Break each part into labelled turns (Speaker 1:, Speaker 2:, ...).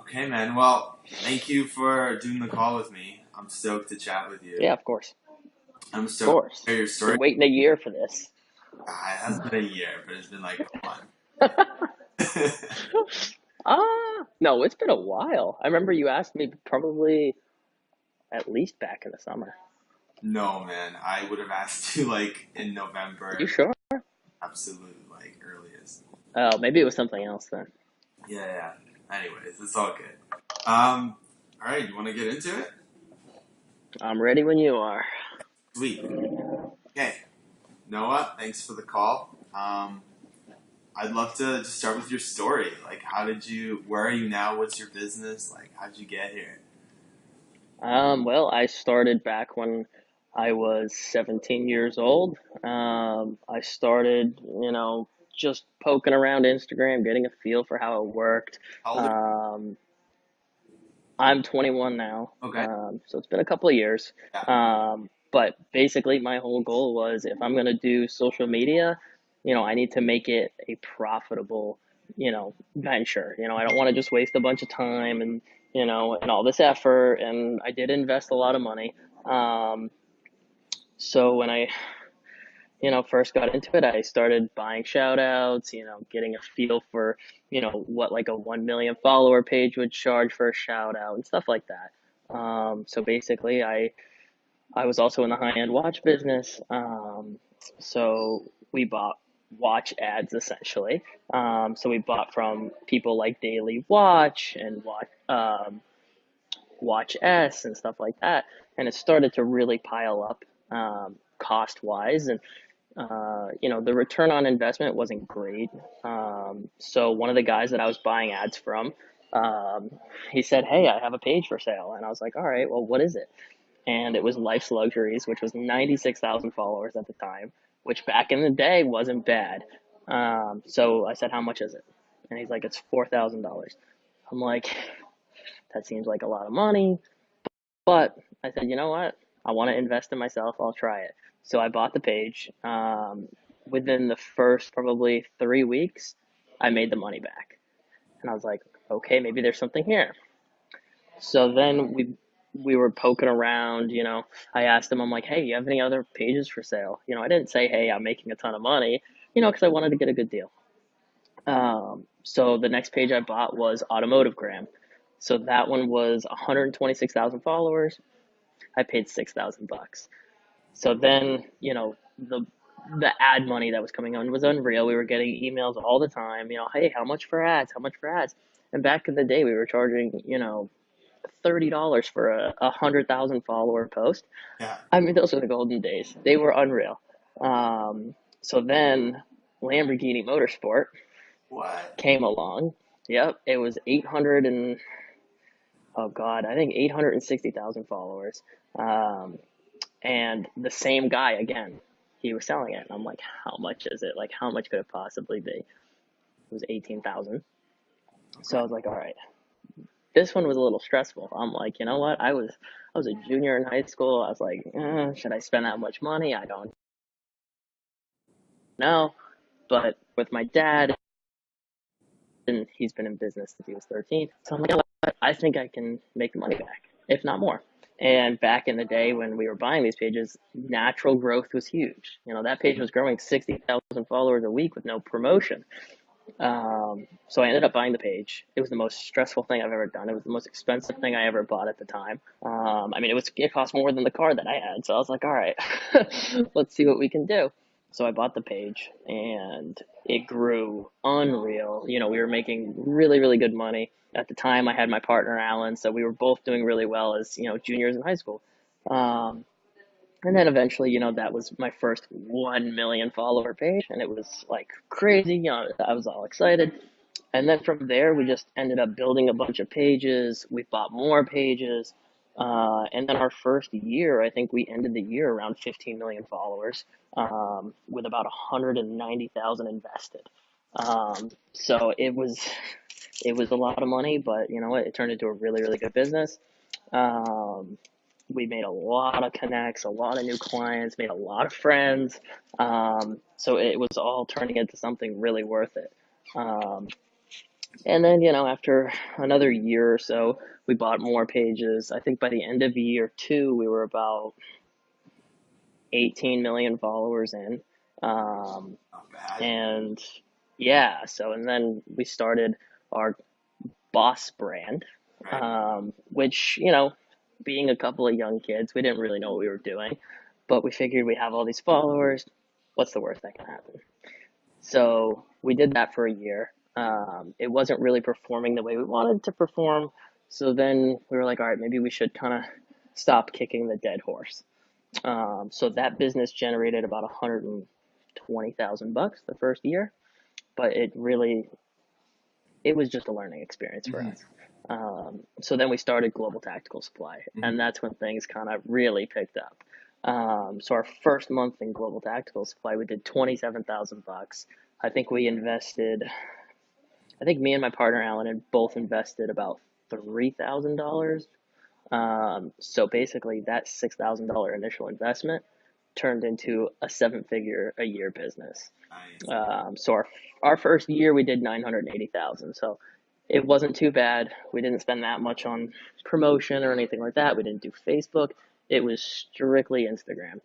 Speaker 1: Okay, man. Well, thank you for doing the call with me. I'm stoked to chat with you.
Speaker 2: Yeah, of course.
Speaker 1: I'm
Speaker 2: Of
Speaker 1: stoked
Speaker 2: course.
Speaker 1: to hear your story.
Speaker 2: Been waiting a year for this.
Speaker 1: It hasn't been a year, but it's been like a month.
Speaker 2: No, it's been a while. I remember you asked me probably at least back in the summer.
Speaker 1: No, man. I would have asked you like in
Speaker 2: You
Speaker 1: November,
Speaker 2: sure?
Speaker 1: absolute like earliest.
Speaker 2: Oh, maybe it was something else then.
Speaker 1: Yeah, yeah. Anyways, it's all good. Um, all right. You want to get into it?
Speaker 2: I'm ready when you are.
Speaker 1: Sweet. Okay, Noah. Thanks for the call. I'd love to just start with your story. Like, where are you now? What's your business? Like, how did you get here?
Speaker 2: Well, I started back when I was 17 years old. I started, just poking around Instagram, getting a feel for how it worked.
Speaker 1: How old are
Speaker 2: Um, I'm 21 now,
Speaker 1: you? Okay.
Speaker 2: so it's been a couple of years.
Speaker 1: Yeah.
Speaker 2: But basically, my whole goal was if I'm going to do social media, I need to make it a profitable, venture. I don't want to just waste a bunch of time and all this effort. And I did invest a lot of money. Um, so when I first got into it, I started buying shout outs, getting a feel for, what like a 1 million follower page would charge for a shout out and stuff like that. So basically, I was also in the high end watch business. So we bought watch ads essentially. So we bought from people like Daily Watch and Watch S and stuff like that. And it started to really pile up cost wise. And the return on investment wasn't great. So one of the guys that I was buying ads from, um, he said, "Hey, I have a page for sale," and I was like, "All right, well, what is it?" And it was Life's Luxuries, which was 96,000 followers at the time, which back in the day wasn't bad. So I said, "How much is it?" And he's like, "It's $4,000." I'm like, "That seems like a lot of money," but I said, "You know what? I want to invest in myself. I'll try it." So I bought the page. Within the first probably 3 weeks, I made the money back. And I was like, okay, maybe there's something here. So then we were poking around, I asked him, I'm like, "Hey, you have any other pages for sale?" I didn't say, "Hey, I'm making a ton of money," because I wanted to get a good deal. So the next page I bought was Automotive Gram. So that one was 126,000 followers. I paid $6,000. So then, the ad money that was coming in was unreal. We were getting emails all the time, "Hey, how much for ads? How much for ads?" And back in the day, we were charging, $30 for a 100,000 follower post.
Speaker 1: Yeah.
Speaker 2: I mean, those were the golden days. They were unreal. So then Lamborghini Motorsport
Speaker 1: What?
Speaker 2: came along. Yep, it was 800 and oh god, I think 860,000 followers. Um, and the same guy again, he was selling it. And I'm like, "How much is it? Like, how much could it possibly be?" It was 18,000. So
Speaker 1: Okay.
Speaker 2: I was like, all right, this one was a little stressful. I'm like, you know what? I was a junior in high school. I was like, should I spend that much money? I don't know. But with my dad, and he's been in business since he was 13, so I'm like, you know what? I think I can make the money back, if not more. And back in the day when we were buying these pages, natural growth was huge. That page was growing 60,000 followers a week with no promotion. So I ended up buying the page. It was the most stressful thing I've ever done. It was the most expensive thing I ever bought at the time. I mean, it cost more than the car that I had. So I was like, all right, let's see what we can do. So I bought the page and it grew unreal. We were making really, really good money. At the time, I had my partner, Alan. So we were both doing really well as, juniors in high school. Um, and then eventually, that was my first 1 million follower page, and it was like crazy. I was all excited. And then from there, we just ended up building a bunch of pages. We bought more pages. And then our first year, I think we ended the year around 15 million followers, with about 190,000 invested. So it was a lot of money, but you know what? It turned into a really, really good business. Um, we made a lot of connects, a lot of new clients, made a lot of friends. So it was all turning into something really worth it. Um, And then, after another year or so, we bought more pages. I think by the end of year two, we were about 18 million followers in. Um,
Speaker 1: Not bad.
Speaker 2: and yeah, and then we started our Boss brand,
Speaker 1: Right.
Speaker 2: which, being a couple of young kids, we didn't really know what we were doing, but we figured we have all these followers. What's the worst that can happen? So we did that for a year. It wasn't really performing the way we wanted to perform. So then we were like, all right, maybe we should kind of stop kicking the dead horse. So that business generated about 120,000 bucks the first year, but it was just a learning experience for
Speaker 1: Hmm.
Speaker 2: us. So then we started Global Tactical Supply,
Speaker 1: Hmm.
Speaker 2: and that's when things kind of really picked up. So our first month in Global Tactical Supply, we did 27,000 bucks. I think we invested. I think me and my partner Alan had both invested about $3,000. So basically, that $6,000 initial investment turned into a seven-figure a year business.
Speaker 1: Nice.
Speaker 2: So our first year we did 980,000. So it wasn't too bad. We didn't spend that much on promotion or anything like that. We didn't do Facebook. It was strictly Instagram.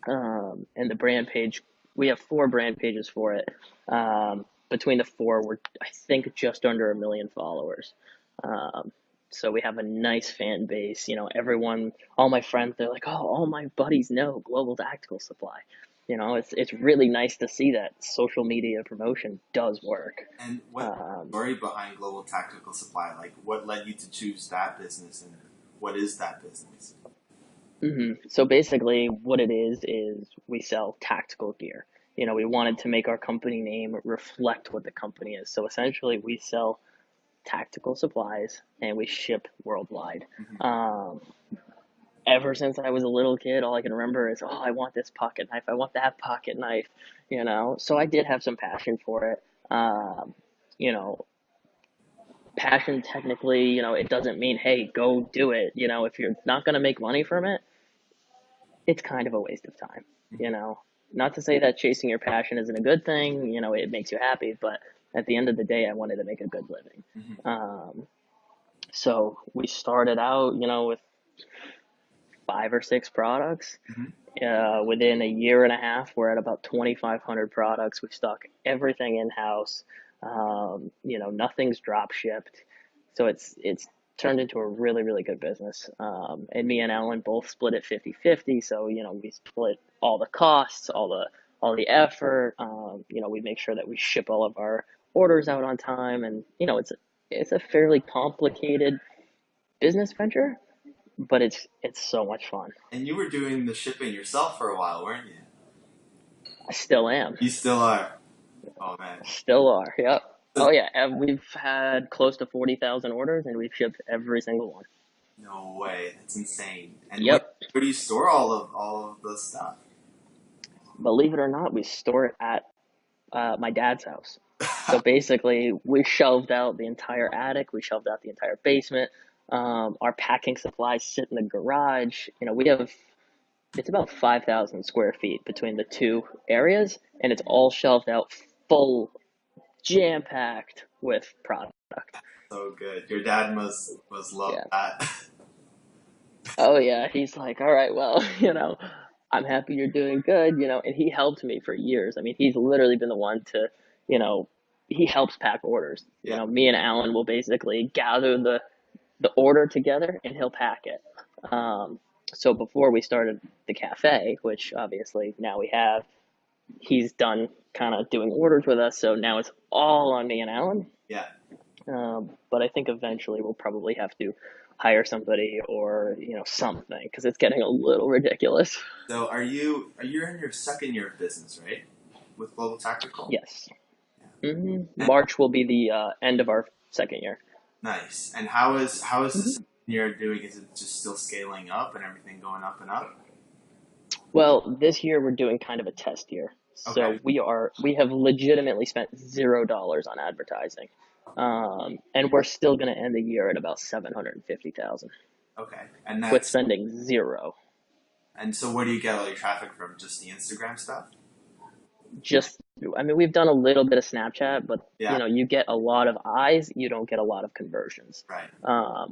Speaker 2: And the brand page, we have four brand pages for it. Between the four, we're I think just under a million followers. Um, so we have a nice fan base. Everyone, all my friends, they're like, oh, all my buddies know Global Tactical Supply. It's really nice to see that social media promotion does work.
Speaker 1: And what's
Speaker 2: Um,
Speaker 1: the story behind Global Tactical Supply? Like, what led you to choose that business, and what is that business?
Speaker 2: So basically, what it is we sell tactical gear. We wanted to make our company name reflect what the company is. So essentially, we sell tactical supplies and we ship worldwide.
Speaker 1: Hmm.
Speaker 2: Um, Ever since I was a little kid, all I can remember is, oh, I want this pocket knife. I want that pocket knife. So I did have some passion for it. You know, Passion technically, it doesn't mean, hey, go do it. If you're not going to make money from it, it's kind of a waste of time, you
Speaker 1: Hmm.
Speaker 2: know. Not to say that chasing your passion isn't a good thing, it makes you happy, but at the end of the day, I wanted to make a good living.
Speaker 1: Hmm.
Speaker 2: Um, so we started out, with 5 or 6 products.
Speaker 1: Hmm.
Speaker 2: Within a year and a half, we're at about 2,500 products. We stock everything in house. Nothing's drop shipped, so it's turned into a really really good business. And me and Alan both split it 50-50. So we split all the costs, all the effort. We make sure that we ship all of our orders out on time, and it's a fairly complicated business venture, but it's so much fun.
Speaker 1: And you were doing the shipping yourself for a while, weren't you?
Speaker 2: I still am.
Speaker 1: You still are. Oh man.
Speaker 2: Still are. Yep.
Speaker 1: So-
Speaker 2: Oh yeah. And we've had close to 40,000 orders, and we've shipped every single one.
Speaker 1: No way. That's insane. And
Speaker 2: Yep.
Speaker 1: where do you store all of the stuff?
Speaker 2: Believe it or not, we store it at my dad's house. So basically, we shelved out the entire attic. We shelved out the entire basement. Our packing supplies sit in the garage. We have it's about 5,000 square feet between the two areas, and it's all shelved out, full, jam packed with product.
Speaker 1: So good. Your dad must love
Speaker 2: Yeah.
Speaker 1: that.
Speaker 2: Oh yeah, he's like, all right, well, I'm happy you're doing good, and he helped me for years. I mean, he's literally been the one to, you know, he helps pack orders.
Speaker 1: Yeah.
Speaker 2: Me and Alan will basically gather the order together and he'll pack it. So before we started the cafe, which obviously now we have, he's done kind of doing orders with us, so now it's all on me and Alan.
Speaker 1: Yeah.
Speaker 2: But I think eventually we'll probably have to hire somebody or something because it's getting a little ridiculous.
Speaker 1: So are you in your second year of business, right? With Global Tactical?
Speaker 2: Yes.
Speaker 1: And
Speaker 2: March will be the end of our second year.
Speaker 1: nice. And how is the
Speaker 2: hmm
Speaker 1: second year doing? Is it just still scaling up and everything going up and up?
Speaker 2: Well, this year we're doing kind of a test year.
Speaker 1: Okay.
Speaker 2: So we have legitimately spent $0 on advertising. And we're still going to end the year at about 750,000
Speaker 1: Okay. And
Speaker 2: with
Speaker 1: that's
Speaker 2: spending zero.
Speaker 1: and so where do you get all your traffic from? Just the Instagram stuff?
Speaker 2: just, I mean, we've done a little bit of Snapchat, but
Speaker 1: Yeah.
Speaker 2: you get a lot of eyes, you don't get a lot of conversions.
Speaker 1: Right.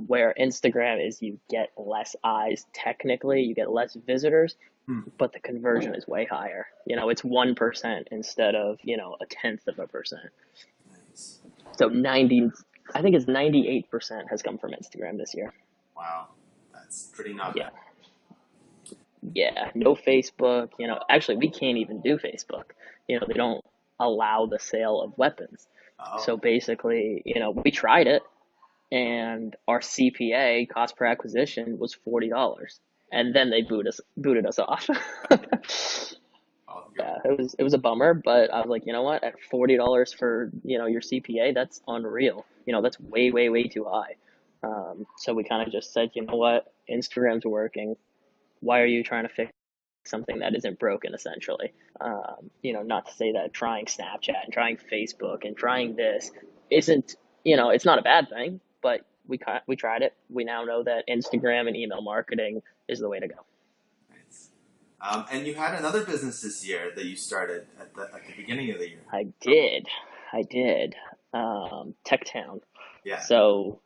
Speaker 2: Where Instagram is, you get less eyes technically, you get less visitors,
Speaker 1: Hmm.
Speaker 2: but the conversion is way higher. It's 1% instead of a tenth of a percent.
Speaker 1: Nice.
Speaker 2: So 90, I think it's 98% has come from Instagram this year.
Speaker 1: Wow. That's pretty not bad.
Speaker 2: Yeah. Yeah, no Facebook. Actually, we can't even do Facebook. They don't allow the sale of weapons.
Speaker 1: Oh.
Speaker 2: So basically, we tried it, and our CPA, cost per acquisition, was $40, and then they booted us off.
Speaker 1: Oh,
Speaker 2: Yeah, it was a bummer, but I was like, you know what? At $40 for your CPA, that's unreal. That's way way way too high. So we kind of just said, you know what? Instagram's working. Why are you trying to fix something that isn't broken, essentially? Not to say that trying Snapchat and trying Facebook and trying this isn't, it's not a bad thing, but we tried it. We now know that Instagram and email marketing is the way to go.
Speaker 1: Nice. And you had another business this year that you started at the beginning of the year.
Speaker 2: I did. I did. Tech Town.
Speaker 1: Yeah.
Speaker 2: So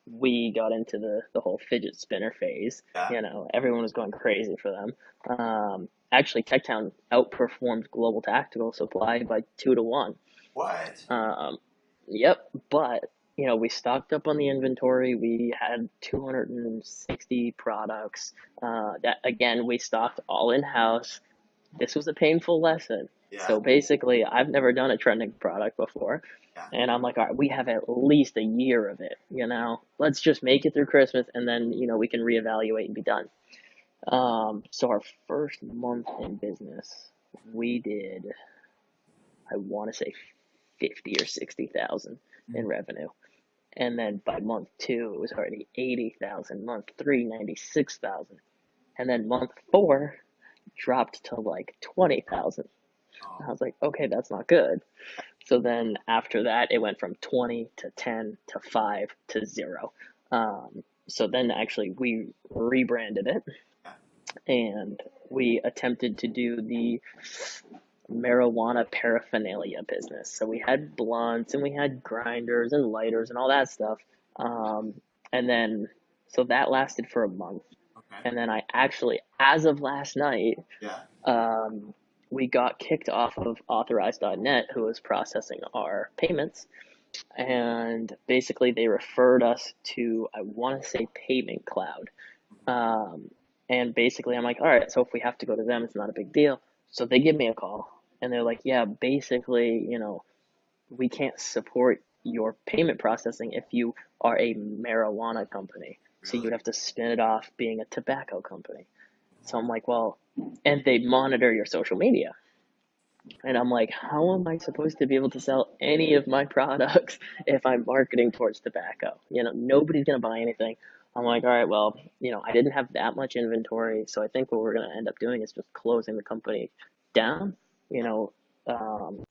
Speaker 2: we got into the whole fidget spinner phase.
Speaker 1: Yeah.
Speaker 2: Everyone was going crazy for them. Actually, Techtown outperformed Global Tactical Supply by 2 to 1.
Speaker 1: What?
Speaker 2: Yep, but we stocked up on the inventory. We had 260 products. That again, we stocked all in house. This was a painful lesson.
Speaker 1: Yeah.
Speaker 2: So basically, I've never done a trending product before.
Speaker 1: Yeah.
Speaker 2: And I'm like, all right, we have at least a year of it, Let's just make it through Christmas and then, we can reevaluate and be done. So our first month in business, we did, I want to say 50 or 60,000 in
Speaker 1: Mhm.
Speaker 2: revenue. And then by month two, it was already 80,000, month three, 96,000. And then month four dropped to like 20,000.
Speaker 1: Oh.
Speaker 2: I was like, okay, that's not good. So then after that, it went from 20 to 10 to 5 to 0. So then actually we rebranded it,
Speaker 1: Yeah.
Speaker 2: and we attempted to do the marijuana paraphernalia business. So we had blunts and we had grinders and lighters and all that stuff. Um, and then, so that lasted for a month.
Speaker 1: Okay.
Speaker 2: And then I actually, as of last night,
Speaker 1: Yeah.
Speaker 2: um, we got kicked off of Authorize.net, who was processing our payments. And basically, they referred us to, I want to say, Payment Cloud. Um, and basically, I'm like, all right, so if we have to go to them, it's not a big deal. So they give me a call, and they're like, yeah, basically, we can't support your payment processing if you are a marijuana company. So
Speaker 1: Really?
Speaker 2: you'd have to spin it off being a tobacco company. So I'm like, well, and they monitor your social media. And I'm like, how am I supposed to be able to sell any of my products if I'm marketing towards tobacco? Nobody's going to buy anything. I'm like, all right, well, I didn't have that much inventory. So I think what we're going to end up doing is just closing the company down, you know, um,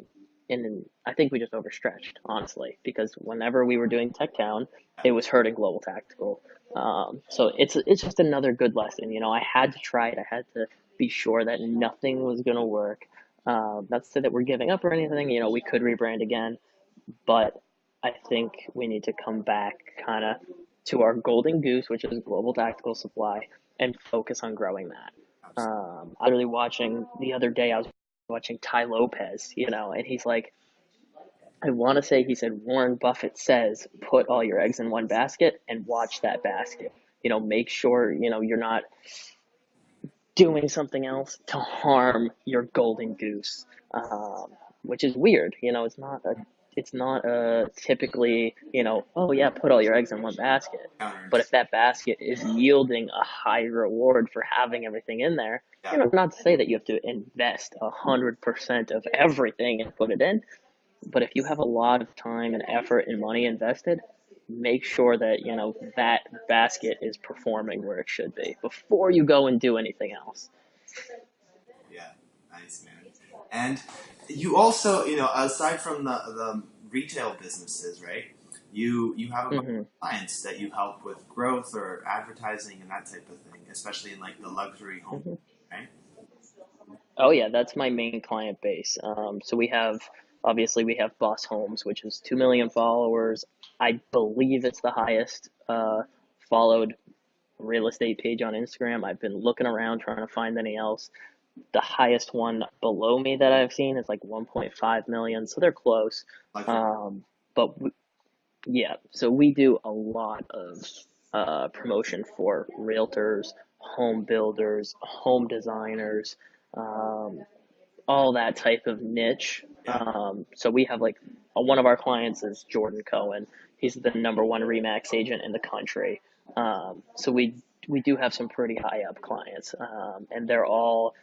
Speaker 2: and I think we just overstretched, honestly, because whenever we were doing Tech Town, it was hurting Global Tactical. So it's just another good lesson. I had to try it. I had to be sure that nothing was gonna work. Not to say that we're giving up or anything. We could rebrand again, but I think we need to come back kind of to our golden goose, which is Global Tactical Supply, and focus on growing that.
Speaker 1: Absolutely.
Speaker 2: I was really watching the other day. I was watching Ty Lopez, and he's like, I want to say he said Warren Buffett says, put all your eggs in one basket and watch that basket. Make sure you're not doing something else to harm your golden goose, which is weird. It's not a typically, oh yeah, put all your eggs in one basket. But if
Speaker 1: Counterintuitive.
Speaker 2: that basket is yielding a high reward for having everything in there,
Speaker 1: Yeah.
Speaker 2: not to say that you have to invest 100% of everything and put it in, but if you have a lot of time and effort and money invested, make sure that that basket is performing where it should be before you go and do anything else.
Speaker 1: Yeah. Nice, man. And you also, aside from the retail businesses, right? You have a bunch
Speaker 2: Hmm.
Speaker 1: of clients that you help with growth or advertising and that type of thing, especially in like the luxury home,
Speaker 2: Hmm.
Speaker 1: right?
Speaker 2: Oh yeah, that's my main client base. So we have obviously we have Boss Homes, which is 2 million followers. I believe it's the highest followed real estate page on Instagram. I've been looking around trying to find any else. The highest one below me that I've seen is like 1.5 million, so they're close.
Speaker 1: Like for
Speaker 2: Um, but yeah, so we do a lot of promotion for realtors, home builders, home designers, um, all that type of niche.
Speaker 1: yeah,
Speaker 2: So we have like one of our clients is Jordan Cohen. He's the number one Remax agent in the country. So we do have some pretty high up clients, and they're all.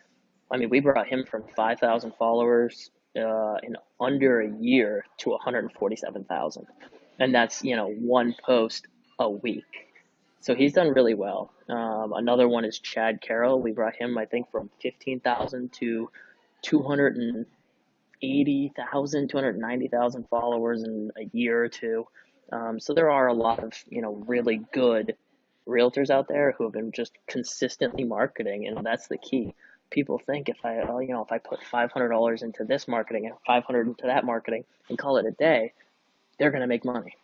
Speaker 2: I mean, we brought him from 5,000 followers in under a year to 147,000, and that's one post a week. So he's done really well. Another one is Chad Carroll. We brought him, I think, from 15,000 to 280,000, 290,000 followers in a year or two. So there are a lot of really good realtors out there who have been just consistently marketing, and that's the key. People think if I if I put $500 into this marketing and 500 into that marketing and call it a day, they're gonna make money.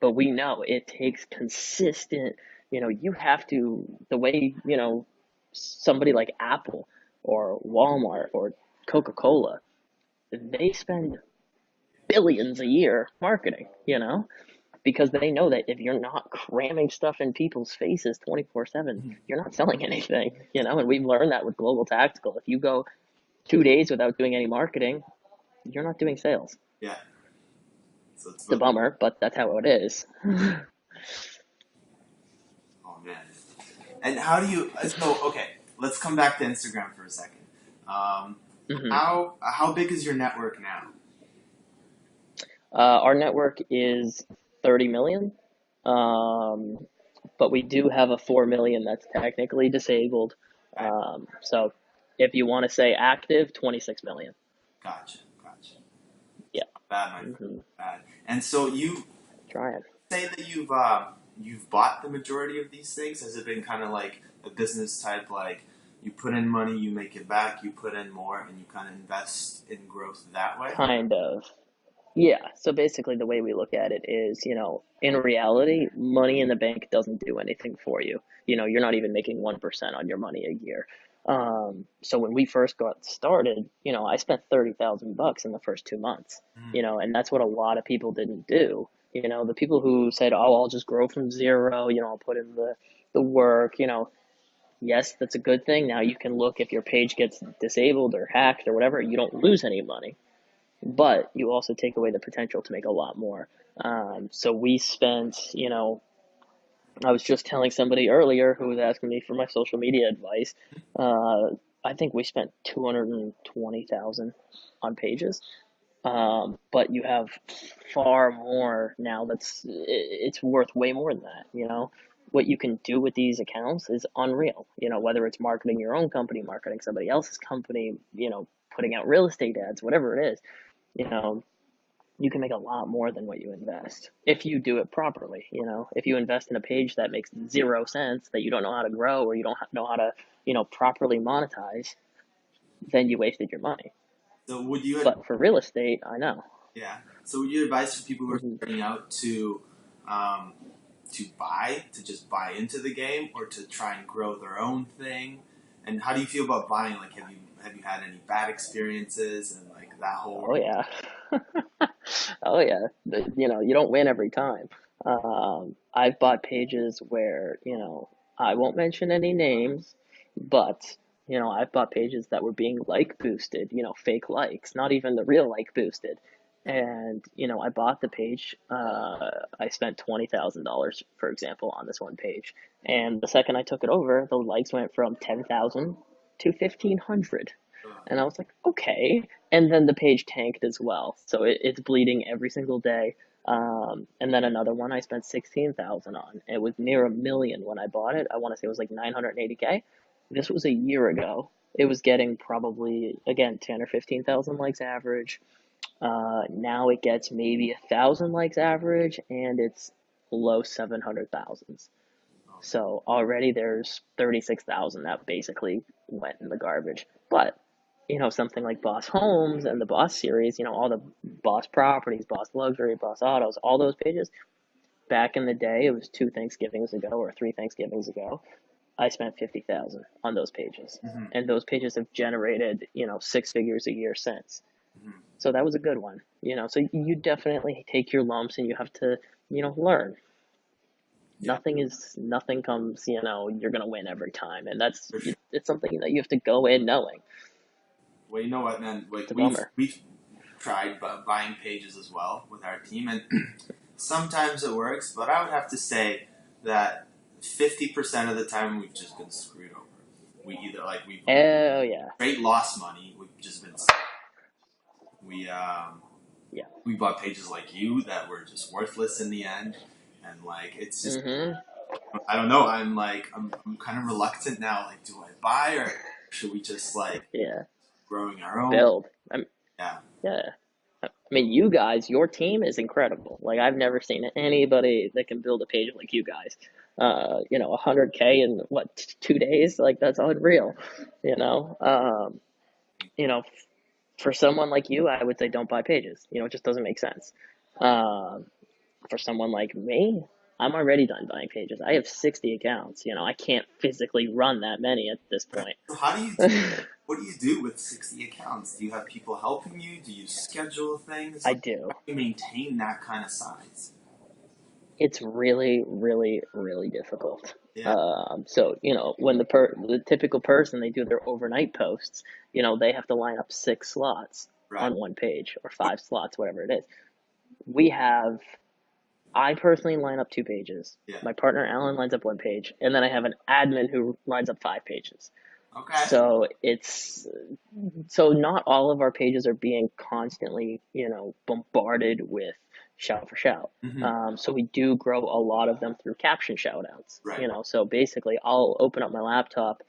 Speaker 2: But we know it takes consistent. You have to the way somebody like Apple or Walmart or Coca-Cola, they spend billions a year marketing, because they know that if you're not cramming stuff in people's faces 24/7,
Speaker 1: Mhm.
Speaker 2: you're not selling anything, and we've learned that with Global Tactical. If you go 2 days without doing any marketing, you're not doing sales.
Speaker 1: yeah. So it's
Speaker 2: It's a
Speaker 1: about,
Speaker 2: bummer, but that's how it is.
Speaker 1: oh man. And how do you? So okay, let's come back to Instagram for a second. Um,
Speaker 2: Hmm.
Speaker 1: how big is your network now?
Speaker 2: Our network is 30 million, um, but we do have a 4 million that's technically disabled.
Speaker 1: Okay,
Speaker 2: So if you want to say active, 26 million.
Speaker 1: gotcha, gotcha.
Speaker 2: Yeah.
Speaker 1: Bad, my friend.
Speaker 2: Hmm.
Speaker 1: Bad. And so you
Speaker 2: Trying.
Speaker 1: say that you've bought the majority of these things. Has it been kind of like a business type, like you put in money, you make it back, you put in more, and you kind of invest in growth that way?
Speaker 2: Kind of. Yeah. So basically, the way we look at it is, in reality, money in the bank doesn't do anything for you. You're not even making 1% on your money a year. So when we first got started, I spent 30,000 bucks in the first 2 months,
Speaker 1: Mm,
Speaker 2: and that's what a lot of people didn't do. The people who said, "Oh, I'll just grow from zero," I'll put in the work. Yes, that's a good thing. Now you can look if your page gets disabled or hacked or whatever, you don't lose any money, but you also take away the potential to make a lot more. So we spent, I was just telling somebody earlier who was asking me for my social media advice. Uh, I think we spent 220,000 on pages, but you have far more now. It's worth way more than that. What you can do with these accounts is unreal. Whether it's marketing your own company, marketing somebody else's company, putting out real estate ads, whatever it is. You know, you can make a lot more than what you invest if you do it properly. If you invest in a page that makes 0 sense, that you don't know how to grow or you don't know how to, properly monetize, then you wasted your money.
Speaker 1: so would you?
Speaker 2: But for real estate, I know.
Speaker 1: Yeah. So would you advise for people who are
Speaker 2: Hmm.
Speaker 1: starting out um, to just buy into the game, or to try and grow their own thing? And how do you feel about buying? Like, have you had any bad experiences and like that whole?
Speaker 2: Oh yeah. Oh yeah. You don't win every time. I've bought pages where, I won't mention any names, but I've bought pages that were being like boosted, fake likes, not even the real like boosted. And, I bought the page, I spent $20,000, for example, on this one page. And the second I took it over, the likes went from 10,000 to 1,500. And I was like, okay. And then the page tanked as well. So it's bleeding every single day. And then another one I spent 16,000 on. It was near a million when I bought it. I want to say it was like 980K. This was a year ago. It was getting probably again 10 or 15,000 likes average. Now it gets maybe 1,000 likes average, and it's low 700,000s. So already there's 36,000 that basically went in the garbage. But something like Boss Homes and the Boss series, all the Boss Properties, Boss Luxury, Boss Autos, all those pages, back in the day, it was two Thanksgivings ago or three Thanksgivings ago, I spent 50,000 on those pages.
Speaker 1: Hmm.
Speaker 2: And those pages have generated, six figures a year since.
Speaker 1: Hmm.
Speaker 2: So that was a good one. So you definitely take your lumps and you have to, learn.
Speaker 1: Yeah.
Speaker 2: Nothing comes, you're going to win every time. And that's,
Speaker 1: For sure.
Speaker 2: it's something that you have to go in knowing.
Speaker 1: Well, you know what, man? Like
Speaker 2: It's a
Speaker 1: we've
Speaker 2: bummer.
Speaker 1: we've tried buying pages as well with our team, and sometimes it works. But I would have to say that 50% of the time we've just been screwed over. We either like we
Speaker 2: Oh, yeah.
Speaker 1: straight lost money. We've just been we
Speaker 2: Yeah.
Speaker 1: we bought pages like you that were just worthless in the end, and like it's just
Speaker 2: Hmm.
Speaker 1: I don't know. I'm kind of reluctant now. Like, do I buy or should we just like
Speaker 2: Yeah.
Speaker 1: growing our own?
Speaker 2: Build.
Speaker 1: Yeah.
Speaker 2: Yeah. I mean, you guys, your team is incredible. Like, I've never seen anybody that can build a page like you guys. 100K in what, 2 days? Like, that's unreal. You know, um, you know, for someone like you, I would say don't buy pages. It just doesn't make sense. Um, for someone like me, I'm already done buying pages. I have 60 accounts. I can't physically run that many at this
Speaker 1: Right.
Speaker 2: point.
Speaker 1: So how do you what do you do with 60 accounts? Do you have people helping you? Do you schedule things?
Speaker 2: I
Speaker 1: Like,
Speaker 2: do.
Speaker 1: how do you maintain that kind of size?
Speaker 2: It's really, really, really difficult.
Speaker 1: Yeah.
Speaker 2: So when the typical person, they do their overnight posts, they have to line up 6 slots
Speaker 1: Right.
Speaker 2: on one page or 5 slots, whatever it is. We have I personally line up 2 pages.
Speaker 1: Yeah.
Speaker 2: My partner Alan lines up 1 page, and then I have an admin who lines up 5 pages.
Speaker 1: Okay.
Speaker 2: So not all of our pages are being constantly, bombarded with shout for shout.
Speaker 1: Hmm.
Speaker 2: So we do grow a lot of them through caption shout outs.
Speaker 1: Right.
Speaker 2: So basically I'll open up my laptop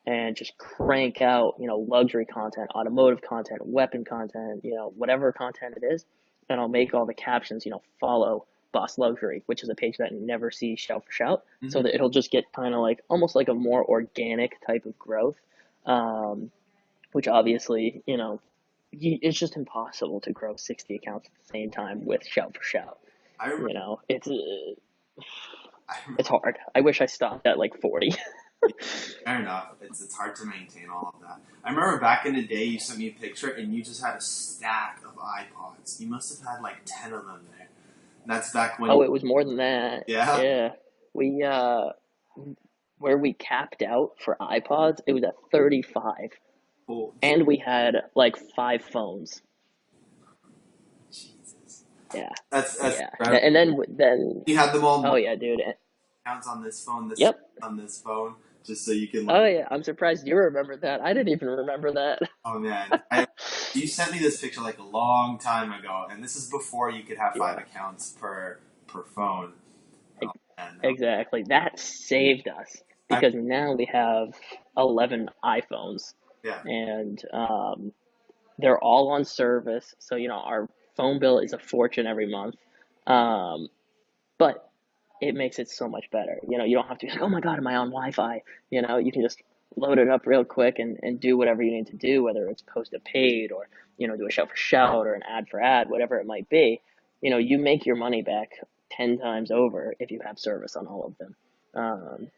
Speaker 2: and just crank out, luxury content, automotive content, weapon content, whatever content it is, and I'll make all the captions, follow Boss Luxury, which is a page that never sees shout for shout, so
Speaker 1: Hmm.
Speaker 2: that it'll just get kind of like almost like a more organic type of growth, um, which obviously, it's just impossible to grow 60 accounts at the same time with shout for shout.
Speaker 1: I remember. I
Speaker 2: It's hard. I wish I stopped at like 40.
Speaker 1: Yeah, fair enough. It's hard to maintain all of that. I remember back in the day, you sent me a picture and you just had a stack of iPods. You must have had like 10 of them there. And that's back when.
Speaker 2: Oh, it was more than that.
Speaker 1: Yeah.
Speaker 2: Yeah. We where we capped out for iPods, it was at 35.
Speaker 1: Oh,
Speaker 2: And we had like 5 phones.
Speaker 1: Jesus.
Speaker 2: Yeah.
Speaker 1: That's
Speaker 2: Yeah.
Speaker 1: incredible.
Speaker 2: And then
Speaker 1: You had them all
Speaker 2: oh
Speaker 1: marked
Speaker 2: yeah, dude.
Speaker 1: accounts on this phone, this
Speaker 2: Yep.
Speaker 1: on this phone, just so you can like.
Speaker 2: Oh yeah, I'm surprised you remember that. I didn't even remember that.
Speaker 1: Oh man, you sent me this picture like a long time ago, and this is before you could have five
Speaker 2: Yeah.
Speaker 1: accounts per phone. Oh man,
Speaker 2: Exactly. That saved us
Speaker 1: I,
Speaker 2: because now we have 11 iPhones
Speaker 1: yeah,
Speaker 2: and they're all on service. So, our phone bill is a fortune every month. Um, but it makes it so much better. You don't have to be like, oh my God, am I on Wi-Fi? You can just load it up real quick and do whatever you need to do, whether it's post a paid or, do a shout for shout or an ad for ad, whatever it might be. You make your money back 10 times over if you have service on all of them. Um,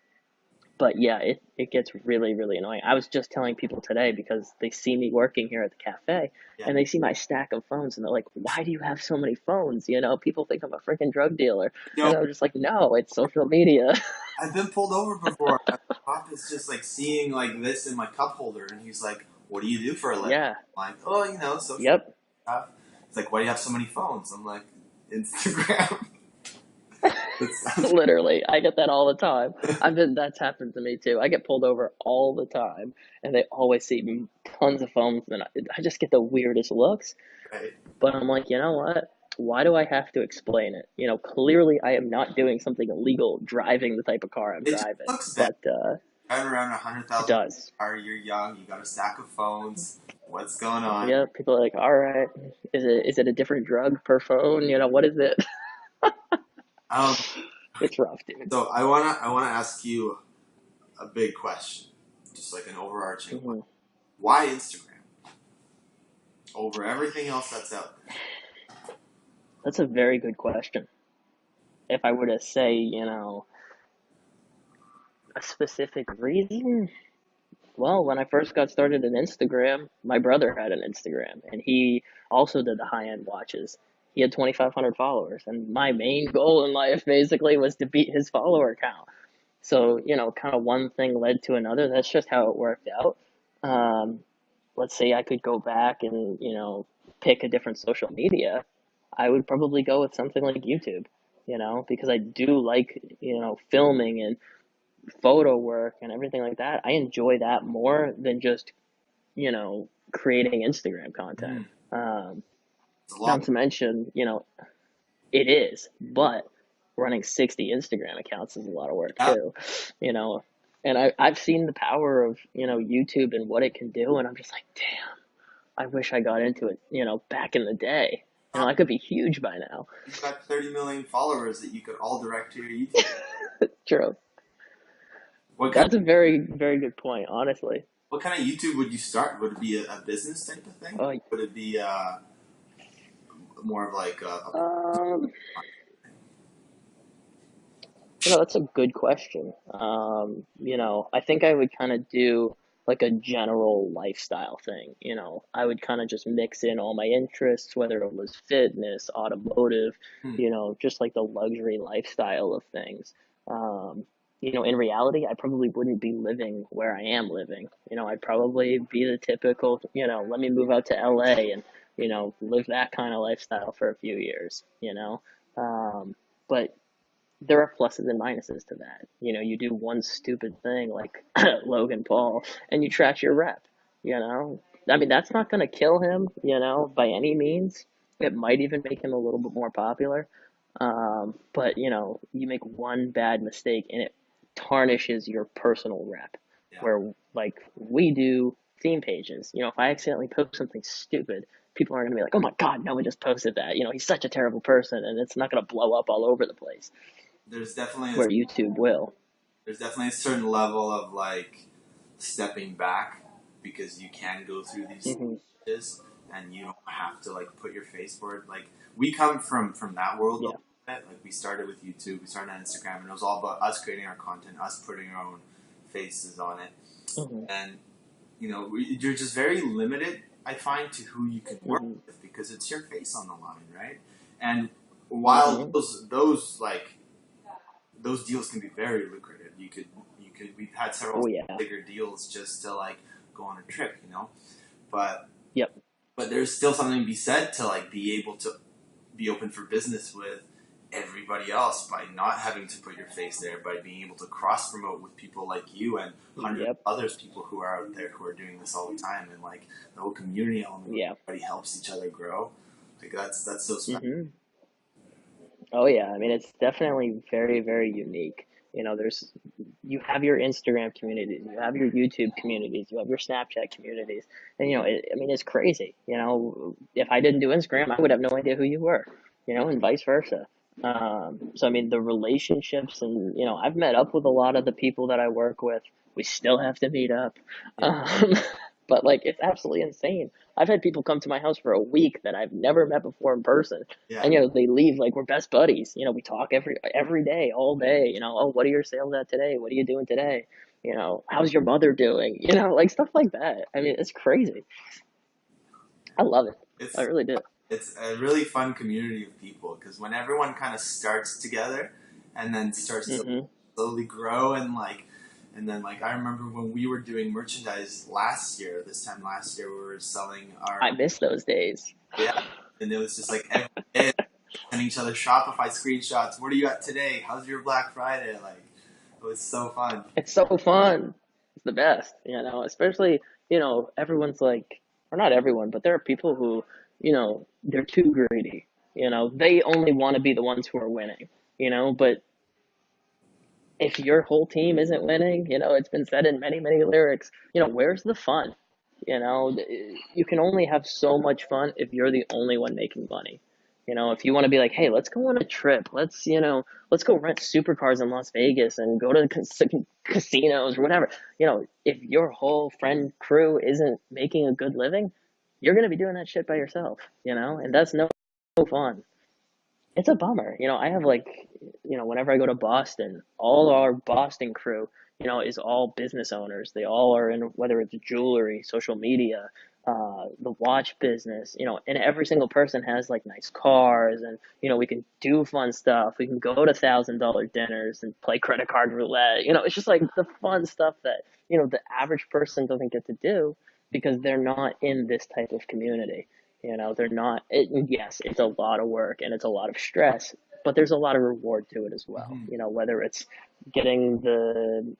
Speaker 2: but yeah, it gets really, really annoying. I was just telling people today because they see me working here at the cafe
Speaker 1: yeah.
Speaker 2: and they see my stack of phones and they're like, why do you have so many phones? People think I'm a freaking drug dealer.
Speaker 1: You know,
Speaker 2: And I'm just like, no, it's social media.
Speaker 1: I've been pulled over before. My cop is just like seeing like this in my cup holder, and he's like, "What do you do for a living?"
Speaker 2: Yeah.
Speaker 1: I'm like, "Oh, social
Speaker 2: Yep.
Speaker 1: stuff." It's like, "Why do you have so many phones?" I'm like, "Instagram."
Speaker 2: Literally, I get that all the time. That's happened to me too. I get pulled over all the time, and they always see tons of phones, and I just get the weirdest looks.
Speaker 1: Right.
Speaker 2: But I'm like, you know what? Why do I have to explain it? Clearly I am not doing something illegal driving the type of car I'm
Speaker 1: It just
Speaker 2: driving.
Speaker 1: looks bad.
Speaker 2: But
Speaker 1: Driving around
Speaker 2: it
Speaker 1: 100,000
Speaker 2: does.
Speaker 1: car, you're young, you got a stack of phones. What's going on?
Speaker 2: Yeah, people are like, all right, is it a different drug per phone? What is it?
Speaker 1: Um,
Speaker 2: It's rough, dude.
Speaker 1: so I wanna ask you a big question, just like an overarching one.
Speaker 2: Hmm.
Speaker 1: Why Instagram? over everything else that's out there?
Speaker 2: That's a very good question. If I were to say, a specific reason, well, when I first got started in Instagram, my brother had an Instagram and he also did the high end watches. He had 2,500 followers, and my main goal in life basically was to beat his follower count. So, kind of one thing led to another. That's just how it worked out. Um, let's say I could go back and, pick a different social media, I would probably go with something like YouTube, because I do like, filming and photo work and everything like that. I enjoy that more than just, creating Instagram content.
Speaker 1: Mm,
Speaker 2: Um,
Speaker 1: it's a lot.
Speaker 2: Not to mention, it is, but running 60 Instagram accounts is a lot of work
Speaker 1: Yeah,
Speaker 2: too, you know. And I've seen the power of, YouTube and what it can do, and I'm just like, damn, I wish I got into it, back in the day. I could be huge by now.
Speaker 1: you've got 30 million followers that you could all direct to your YouTube.
Speaker 2: True.
Speaker 1: What kind
Speaker 2: That's a very, very good point, honestly.
Speaker 1: what kind of YouTube would you start? Would it be a business type of thing?
Speaker 2: Oh,
Speaker 1: Would it be more of like
Speaker 2: um, that's a good question. I think I would kind of do like a general lifestyle thing. I would kind of just mix in all my interests, whether it was fitness, automotive,
Speaker 1: hmm,
Speaker 2: just like the luxury lifestyle of things. Um, in reality, I probably wouldn't be living where I am living. I'd probably be the typical, let me move out to LA and, live that kind of lifestyle for a few years, but there are pluses and minuses to that. You do one stupid thing like Logan Paul and you trash your rep, you know? I mean, that's not going to kill him, by any means. It might even make him a little bit more popular. But, you make one bad mistake and it tarnishes your personal rep.
Speaker 1: yeah.
Speaker 2: Where, like, we do theme pages. If I accidentally post something stupid, people aren't going to be like, oh my God, no one just posted that. He's such a terrible person, and it's not going to blow up all over the place
Speaker 1: There's definitely a,
Speaker 2: where YouTube will.
Speaker 1: there's definitely a certain level of like stepping back because you can go through these
Speaker 2: Hmm.
Speaker 1: stages and you don't have to like put your face for it. Like we come from that world a
Speaker 2: Yeah.
Speaker 1: little bit. Like we started with YouTube, we started on Instagram, and it was all about us creating our content, us putting our own faces on it,
Speaker 2: Hmm.
Speaker 1: and you're just very limited. I find to who you can work
Speaker 2: Hmm.
Speaker 1: with because it's your face on the line, right? And while
Speaker 2: Hmm.
Speaker 1: those like those deals can be very lucrative. You could we've had several
Speaker 2: Oh yeah.
Speaker 1: bigger deals just to like go on a trip, But
Speaker 2: Yep.
Speaker 1: but there's still something to be said to like be able to be open for business with everybody else by not having to put your face there, by being able to cross promote with people like you and hundreds
Speaker 2: Yep.
Speaker 1: of others people who are out there who are doing this all the time, and like the whole community element where
Speaker 2: Yeah.
Speaker 1: everybody helps each other grow. Like that's so special.
Speaker 2: Hmm. Oh yeah. I mean, it's definitely very, very unique. You have your Instagram communities, you have your YouTube communities, you have your Snapchat communities, and I mean, it's crazy. If I didn't do Instagram, I would have no idea who you were. And vice versa. So I mean, the relationships, and I've met up with a lot of the people that I work with. We still have to meet up,
Speaker 1: Yeah,
Speaker 2: um, but like, it's absolutely insane. I've had people come to my house for a week that I've never met before in person,
Speaker 1: yeah.
Speaker 2: and they leave like we're best buddies. We talk every day, all day. Oh, what are your sales at today? What are you doing today? How's your mother doing? Like stuff like that. I mean, it's crazy. I love it. I
Speaker 1: It's
Speaker 2: really do.
Speaker 1: it's a really fun community of people because when everyone kind of starts together and then starts to
Speaker 2: Hmm.
Speaker 1: slowly grow and then like I remember when we were doing merchandise last year, this time last year we were selling our
Speaker 2: I miss those days.
Speaker 1: yeah, and it was just like every day sending each other Shopify screenshots. What are you at today? How's your Black Friday? Like it was so fun.
Speaker 2: It's so fun. It's the best, especially, everyone's like, or not everyone, but there are people who, they're too greedy. They only want to be the ones who are winning, but if your whole team isn't winning, it's been said in many, many lyrics, where's the fun? You can only have so much fun if you're the only one making money. If you want to be like, hey, let's go on a trip. Let's go rent supercars in Las Vegas and go to casinos or whatever. If your whole friend crew isn't making a good living, you're going to be doing that shit by yourself, and that's no fun. It's a bummer. I have like, whenever I go to Boston, all our Boston crew, is all business owners. They all are in, whether it's jewelry, social media, the watch business, and every single person has like nice cars, and, we can do fun stuff. We can go to $1,000 dinners and play credit card roulette. It's just like the fun stuff that, the average person doesn't get to do because they're not in this type of community. They're not, yes, it's a lot of work and it's a lot of stress, but there's a lot of reward to it as well.
Speaker 1: Hmm.
Speaker 2: Whether it's getting the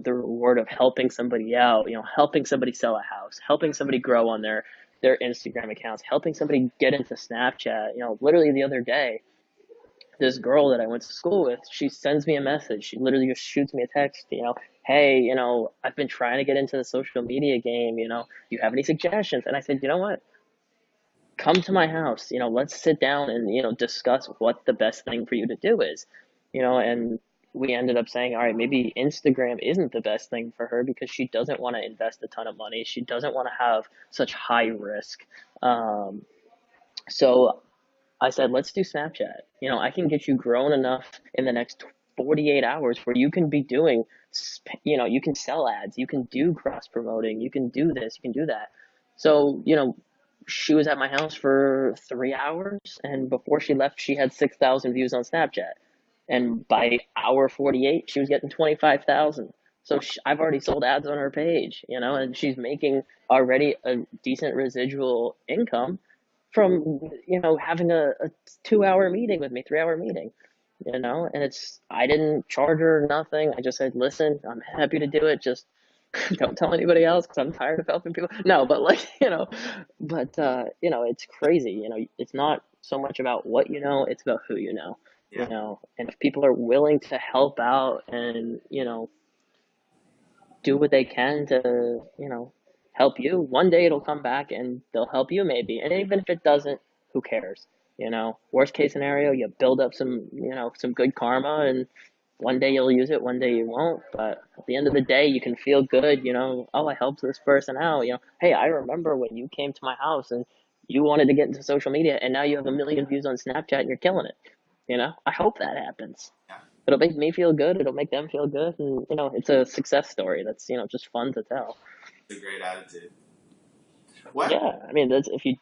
Speaker 2: reward of helping somebody out, helping somebody sell a house, helping somebody grow on their Instagram accounts, helping somebody get into Snapchat. Literally the other day, this girl that I went to school with, she sends me a message. She literally just shoots me a text, hey, I've been trying to get into the social media game, do you have any suggestions? And I said, you know what? Come to my house, let's sit down and, discuss what the best thing for you to do is, and we ended up saying, all right, maybe Instagram isn't the best thing for her because she doesn't want to invest a ton of money. She doesn't want to have such high risk. Um, so I said, let's do Snapchat. I can get you grown enough in the next 48 hours where you can be doing, you can sell ads, you can do cross promoting, you can do this, you can do that. So, she was at my house for 3 hours, and before she left, she had 6,000 views on Snapchat. And by hour 48, she was getting 25,000. So I've already sold ads on her page, and she's making already a decent residual income from having a 2 hour meeting with me, 3 hour meeting, and I didn't charge her nothing. I just said, listen, I'm happy to do it. Just don't tell anybody else because I'm tired of helping people. No, but like, it's crazy. It's not so much about what it's about who
Speaker 1: Yeah.
Speaker 2: and if people are willing to help out and, do what they can to, help you. One day it'll come back and they'll help you maybe. And even if it doesn't, who cares? Worst case scenario, you build up some good karma, and one day you'll use it, one day you won't. But at the end of the day, you can feel good, oh, I helped this person out, hey, I remember when you came to my house and you wanted to get into social media and now you have 1 million views on Snapchat and you're killing it. I hope that happens.
Speaker 1: Yeah.
Speaker 2: It'll make me feel good. It'll make them feel good. And, it's a success story that's, just fun to tell.
Speaker 1: It's a great attitude. What
Speaker 2: Yeah. I mean, that's if you,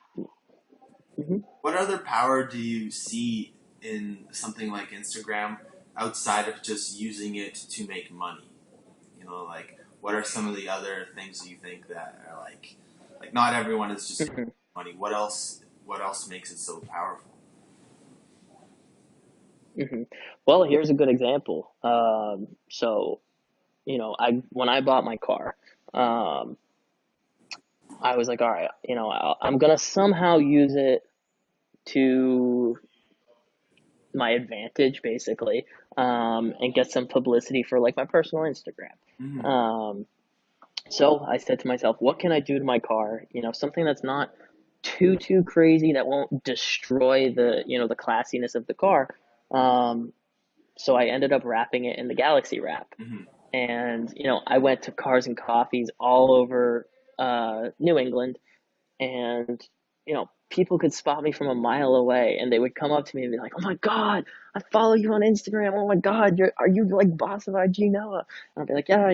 Speaker 2: mhm.
Speaker 1: what other power do you see in something like Instagram outside of just using it to make money? Like what are some of the other things you think that are like not everyone is just
Speaker 2: Mhm.
Speaker 1: money. What else makes it so powerful?
Speaker 2: Mhm. Well, here's a good example. So, when I bought my car, um, I was like, all right, I'm gonna somehow use it to my advantage, basically, and get some publicity for like my personal Instagram.
Speaker 1: Hmm.
Speaker 2: Um, so I said to myself, what can I do to my car? Something that's not too crazy that won't destroy the classiness of the car. Um, so I ended up wrapping it in the Galaxy wrap.
Speaker 1: Hmm.
Speaker 2: And I went to cars and coffees all over New England, and people could spot me from a mile away, and they would come up to me and be like, "Oh my God, I follow you on Instagram. Oh my God, are you like boss of IG Noah?" And I'd be like, "Yeah,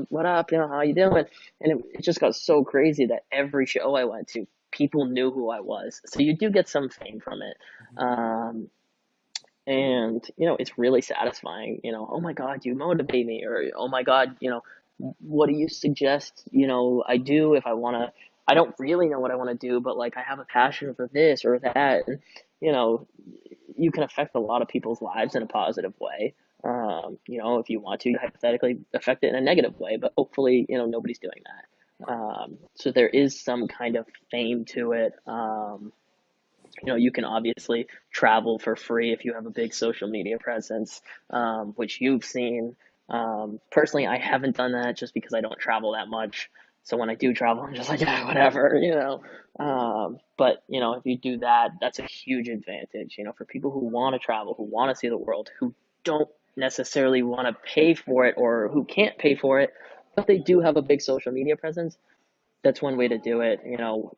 Speaker 2: what up? How you doing?" And it just got so crazy that every show I went to, people knew who I was. So you do get some fame from it. Um, and it's really satisfying. Oh my God, you motivate me, or oh my God, what do you suggest I do if I want to, I don't really know what I want to do, but like I have a passion for this or that. And you know you can affect a lot of people's lives in a positive way. If you want to hypothetically affect it in a negative way, but hopefully nobody's doing that. So there is some kind of fame to it. You can obviously travel for free if you have a big social media presence, which you've seen. Personally, I haven't done that just because I don't travel that much. So when I do travel, I'm just like, yeah, whatever. But if you do that, that's a huge advantage, for people who want to travel, who want to see the world, who don't necessarily want to pay for it or who can't pay for it, but they do have a big social media presence. That's one way to do it.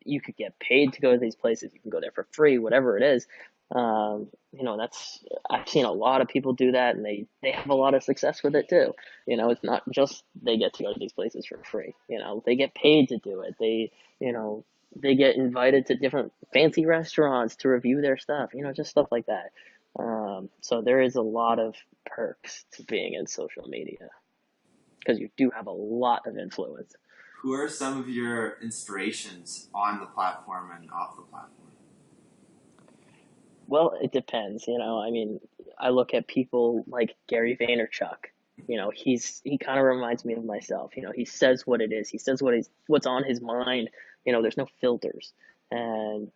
Speaker 2: You could get paid to go to these places. You can go there for free, whatever it is. That's I've seen a lot of people do that, and they have a lot of success with it too. It's not just they get to go to these places for free. They get paid to do it. You know, they get invited to different fancy restaurants to review their stuff. Just stuff like that. So there is a lot of perks to being in social media because you do have a lot of influence.
Speaker 1: Who are some of your inspirations on the platform and off the platform?
Speaker 2: Well, it depends, I mean, I look at people like Gary Vaynerchuk. He kind of reminds me of myself. He says what it is. He says what's on his mind. There's no filters. And,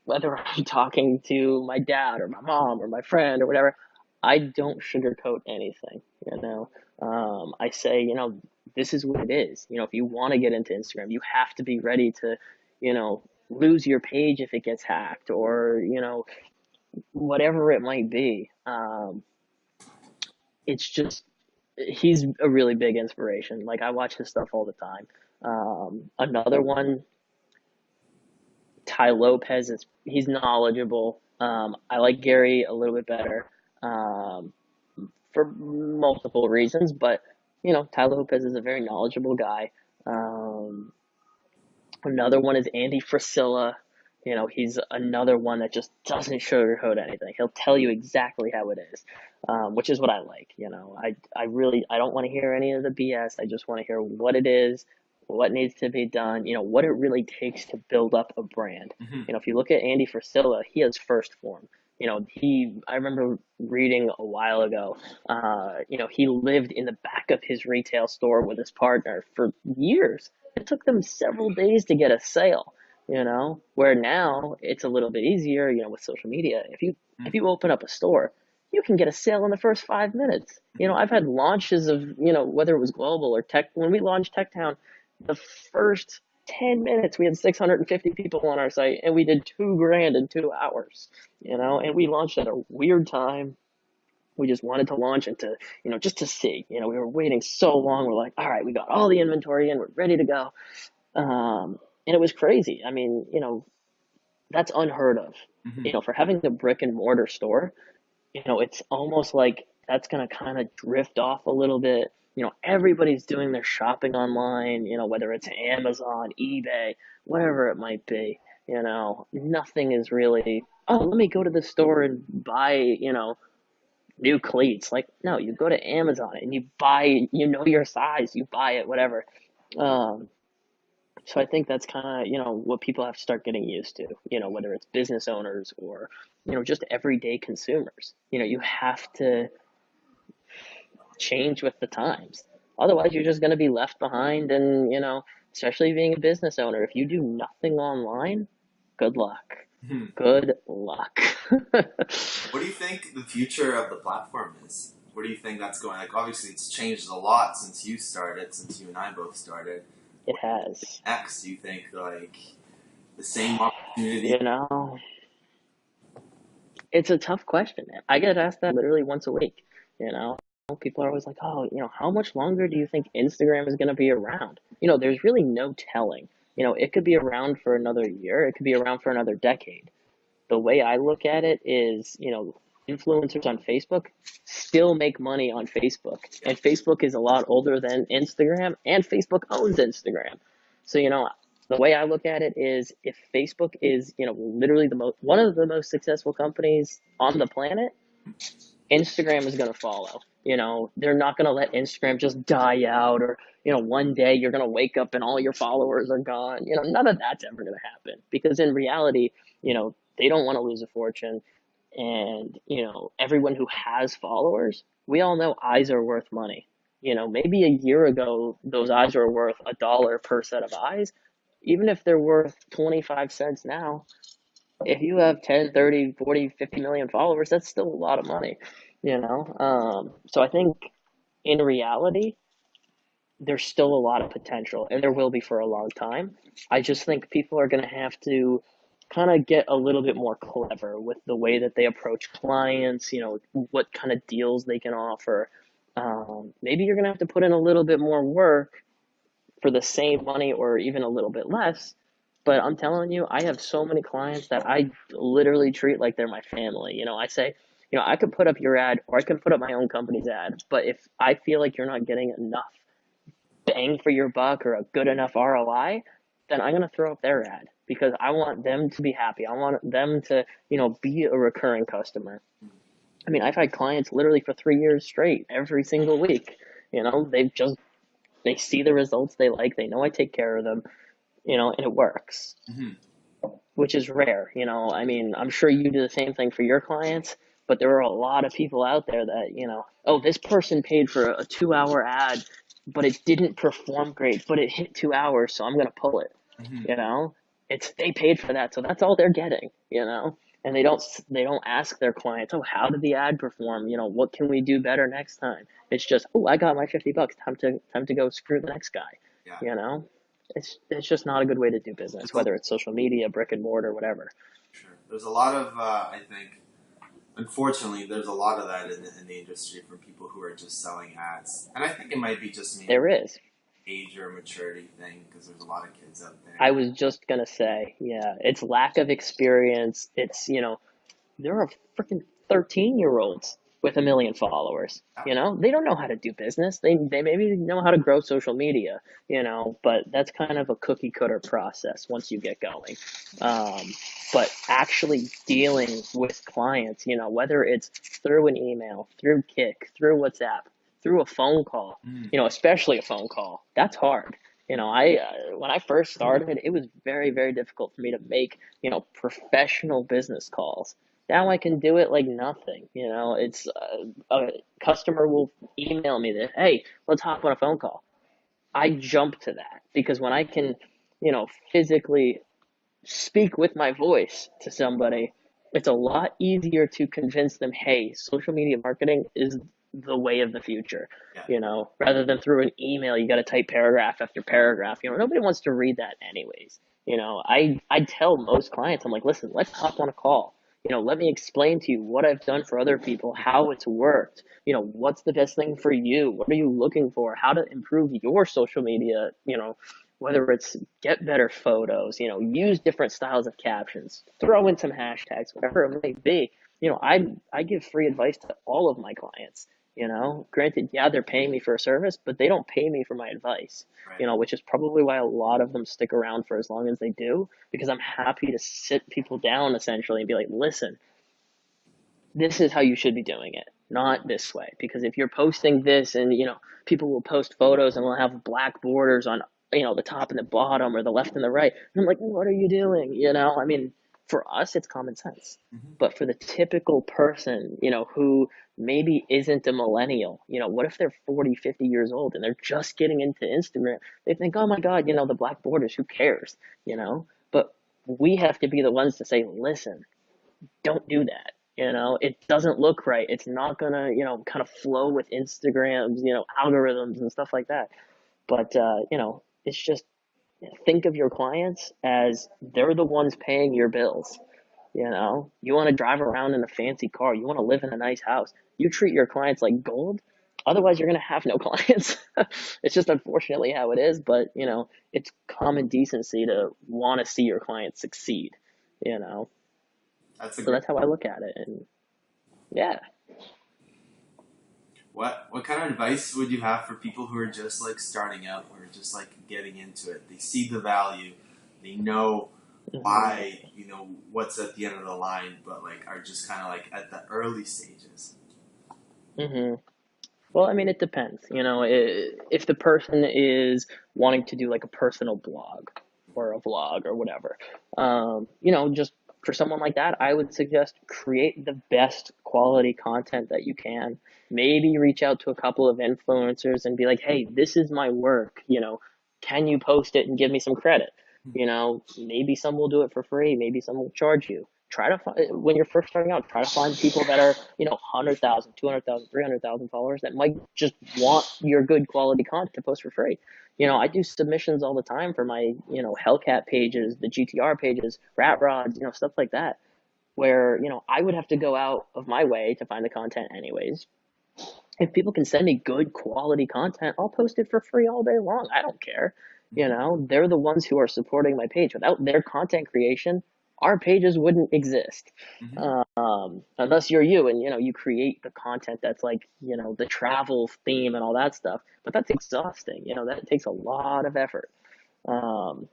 Speaker 2: whether I'm talking to my dad or my mom or my friend or whatever, I don't sugarcoat anything, I say, this is what it is. If you want to get into Instagram, you have to be ready to, lose your page if it gets hacked, or whatever it might be. It's just he's a really big inspiration. Like, I watch his stuff all the time. Another one, Ty Lopez, is he's knowledgeable. I like Gary a little bit better, for multiple reasons, but Ty Lopez is a very knowledgeable guy. Um, Another one is Andy Frisella. He's another one that just doesn't sugarcoat anything. He'll tell you exactly how it is, which is what I like. I don't want to hear any of the BS. I just want to hear what it is, what needs to be done, what it really takes to build up a brand.
Speaker 1: Mm-hmm.
Speaker 2: If you look at Andy Frisella, he has First Form. I remember reading a while ago, he lived in the back of his retail store with his partner for years. It took them several days to get a sale, where now it's a little bit easier, with social media. If you open up a store, you can get a sale in the first 5 minutes. I've had launches of, whether it was global or tech. When we launched TechTown, the first 10 minutes we had 650 people on our site, and we did 2 grand in 2 hours, and we launched at a weird time. We just wanted to launch and to, just to see. We were waiting so long. We're like, all right, we got all the inventory in, we're ready to go. And it was crazy. I mean, that's unheard of.
Speaker 1: Mm-hmm.
Speaker 2: For having the brick and mortar store, it's almost like that's going to kind of drift off a little bit. Everybody's doing their shopping online, whether it's Amazon, eBay, whatever it might be. Nothing is really, oh, let me go to the store and buy, new cleats. Like, no, you go to Amazon and you buy, your size, you buy it, whatever. Um, so I think that's kind of, what people have to start getting used to, whether it's business owners or, just everyday consumers. You have to change with the times. Otherwise, you're just going to be left behind. And, especially being a business owner, if you do nothing online, good luck.
Speaker 1: Mm-hmm.
Speaker 2: Good luck.
Speaker 1: What do you think the future of the platform is? Where do you think that's going? Like, obviously, it's changed a lot since you started, since you and I both started.
Speaker 2: It has.
Speaker 1: Next, do you think, like, the same opportunity?
Speaker 2: It's a tough question. I get asked that literally once a week. You know, People are always like, oh, how much longer do you think Instagram is going to be around? There's really no telling. It could be around for another year. It could be around for another decade. The way I look at it is, influencers on Facebook still make money on Facebook. And Facebook is a lot older than Instagram, and Facebook owns Instagram. So, the way I look at it is, if Facebook is, literally one of the most successful companies on the planet, Instagram is going to follow. They're not going to let Instagram just die out, or, one day you're going to wake up and all your followers are gone. None of that's ever going to happen, because in reality, they don't want to lose a fortune. And, everyone who has followers, we all know eyes are worth money. Maybe a year ago, those eyes were worth $1 per set of eyes. Even if they're worth 25 cents now, if you have 10, 30, 40, 50 million followers, that's still a lot of money, So I think in reality, there's still a lot of potential, and there will be for a long time. I just think people are going to have to kind of get a little bit more clever with the way that they approach clients, what kind of deals they can offer. Maybe you're going to have to put in a little bit more work for the same money or even a little bit less. But I'm telling you, I have so many clients that I literally treat like they're my family. I say, I could put up your ad or I can put up my own company's ad, but if I feel like you're not getting enough bang for your buck or a good enough ROI, then I'm going to throw up their ad because I want them to be happy. I want them to, be a recurring customer. I mean, I've had clients literally for 3 years straight, every single week. They see the results they like. They know I take care of them, and it works,
Speaker 1: Hmm.
Speaker 2: which is rare. I mean, I'm sure you do the same thing for your clients, but there are a lot of people out there that, oh, this person paid for a 2 hour ad, but it didn't perform great, but it hit 2 hours, so I'm going to pull it.
Speaker 1: Hmm.
Speaker 2: You know, they paid for that, so that's all they're getting, and they don't ask their clients, oh, how did the ad perform? What can we do better next time? It's just, oh, I got my $50. Time to go screw the next guy.
Speaker 1: Yeah.
Speaker 2: You know, it's just not a good way to do business,
Speaker 1: There's a,
Speaker 2: whether it's social media, brick and mortar, whatever.
Speaker 1: sure. There's a lot of, I think, unfortunately, there's a lot of that in the industry from people who are just selling ads. And I think it might be just maybe
Speaker 2: There is.
Speaker 1: age or maturity thing because there's a lot of kids out there.
Speaker 2: I was just gonna say, yeah, it's lack of experience. It's there are freaking 13-year-olds with 1 million followers.
Speaker 1: Yeah.
Speaker 2: They don't know how to do business. They maybe know how to grow social media, but that's kind of a cookie cutter process once you get going. Um, but actually dealing with clients, whether it's through an email, through Kick, through WhatsApp, through a phone call,
Speaker 1: Mm.
Speaker 2: especially a phone call, that's hard. I when I first started, it was very, very difficult for me to make, professional business calls. Now I can do it like nothing. It's a customer will email me that, hey, let's hop on a phone call. I jump to that because when I can, physically speak with my voice to somebody, it's a lot easier to convince them, hey, social media marketing is the way of the future.
Speaker 1: Yeah.
Speaker 2: Rather than through an email, you got to type paragraph after paragraph. Nobody wants to read that anyways. I tell most clients, I'm like, listen, let's hop on a call. Let me explain to you what I've done for other people, how it's worked. What's the best thing for you? What are you looking for? How to improve your social media, whether it's get better photos, use different styles of captions, throw in some hashtags, whatever it may be. I give free advice to all of my clients. Granted, yeah, they're paying me for a service, but they don't pay me for my advice.
Speaker 1: Right.
Speaker 2: Which is probably why a lot of them stick around for as long as they do, because I'm happy to sit people down essentially and be like, listen, this is how you should be doing it, not this way. Because if you're posting this and, people will post photos and will have black borders on, the top and the bottom or the left and the right. And I'm like, what are you doing? I mean, for us, it's common sense.
Speaker 1: Mm-hmm.
Speaker 2: But for the typical person, who maybe isn't a millennial, what if they're 40, 50 years old and they're just getting into Instagram? They think, oh my God, the black borders, who cares? But we have to be the ones to say, listen, don't do that. It doesn't look right. It's not gonna, kind of flow with Instagram's, algorithms and stuff like that. But it's just think of your clients as they're the ones paying your bills. You want to drive around in a fancy car. You want to live in a nice house. You treat your clients like gold. Otherwise, you're gonna have no clients. It's just unfortunately how it is. But it's common decency to want to see your clients succeed. You know.
Speaker 1: That's a
Speaker 2: So
Speaker 1: great.
Speaker 2: that's how I look at it. And yeah.
Speaker 1: What kind of advice would you have for people who are just like starting out, who are just like getting into it? They see the value, they know why, what's at the end of the line, but like are just kind of like at the early stages.
Speaker 2: hmm Well, I mean, it depends. If the person is wanting to do like a personal blog or a vlog or whatever, just for someone like that, I would suggest create the best quality content that you can. Maybe reach out to a couple of influencers and be like, hey, this is my work. Can you post it and give me some credit? Maybe some will do it for free. Maybe some will charge you. Try to find, when you're first starting out, try to find people that are, 100,000, 200,000, 300,000 followers that might just want your good quality content to post for free. I do submissions all the time for my, Hellcat pages, the GTR pages, Rat Rods, stuff like that, where, I would have to go out of my way to find the content anyways. if people can send me good quality content, I'll post it for free all day long. I don't care. You
Speaker 1: Mhm.
Speaker 2: know, they're the ones who are supporting my page. Without their content creation, our pages wouldn't exist.
Speaker 1: Mhm.
Speaker 2: Unless you're you and, you create the content that's like, the travel theme and all that stuff. But that's exhausting. That takes a lot of effort. Um,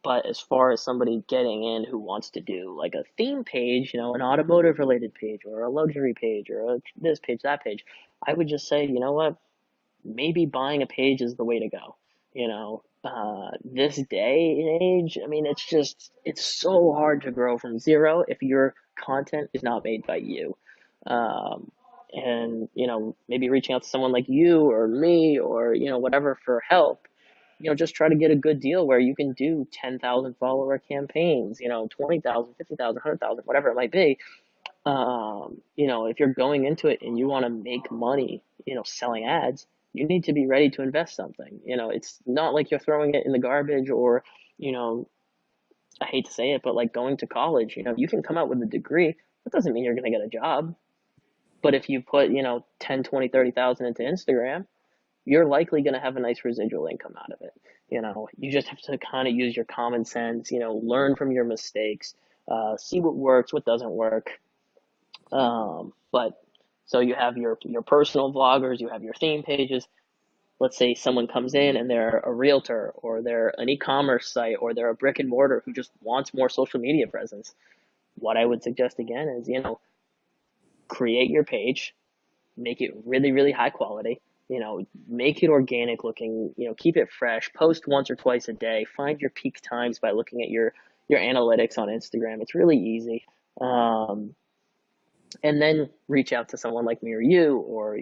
Speaker 2: but as far as somebody getting in who wants to do like a theme page, an automotive related page or a luxury page or this page, that page, I would just say, you know what? Maybe buying a page is the way to go. This day and age, I mean, it's so hard to grow from zero if your content is not made by you. Um, and, maybe reaching out to someone like you or me or, whatever for help, just try to get a good deal where you can do 10,000 follower campaigns, 20,000, 50,000, 100,000, whatever it might be. If you're going into it and you want to make money, selling ads, you need to be ready to invest something. It's not like you're throwing it in the garbage or, you know, I hate to say it, but like going to college, you can come out with a degree. That doesn't mean you're going to get a job. But if you put, 10, 20, 30,000 into Instagram, you're likely going to have a nice residual income out of it. You just have to kind of use your common sense, learn from your mistakes, see what works, what doesn't work. But so you have your personal vloggers, you have your theme pages. Let's say someone comes in and they're a realtor or they're an e-commerce site or they're a brick and mortar who just wants more social media presence. What I would suggest again is, create your page, make it really, really high quality, make it organic looking, keep it fresh, post once or twice a day, find your peak times by looking at your analytics on Instagram. It's really easy. And then reach out to someone like me or you, or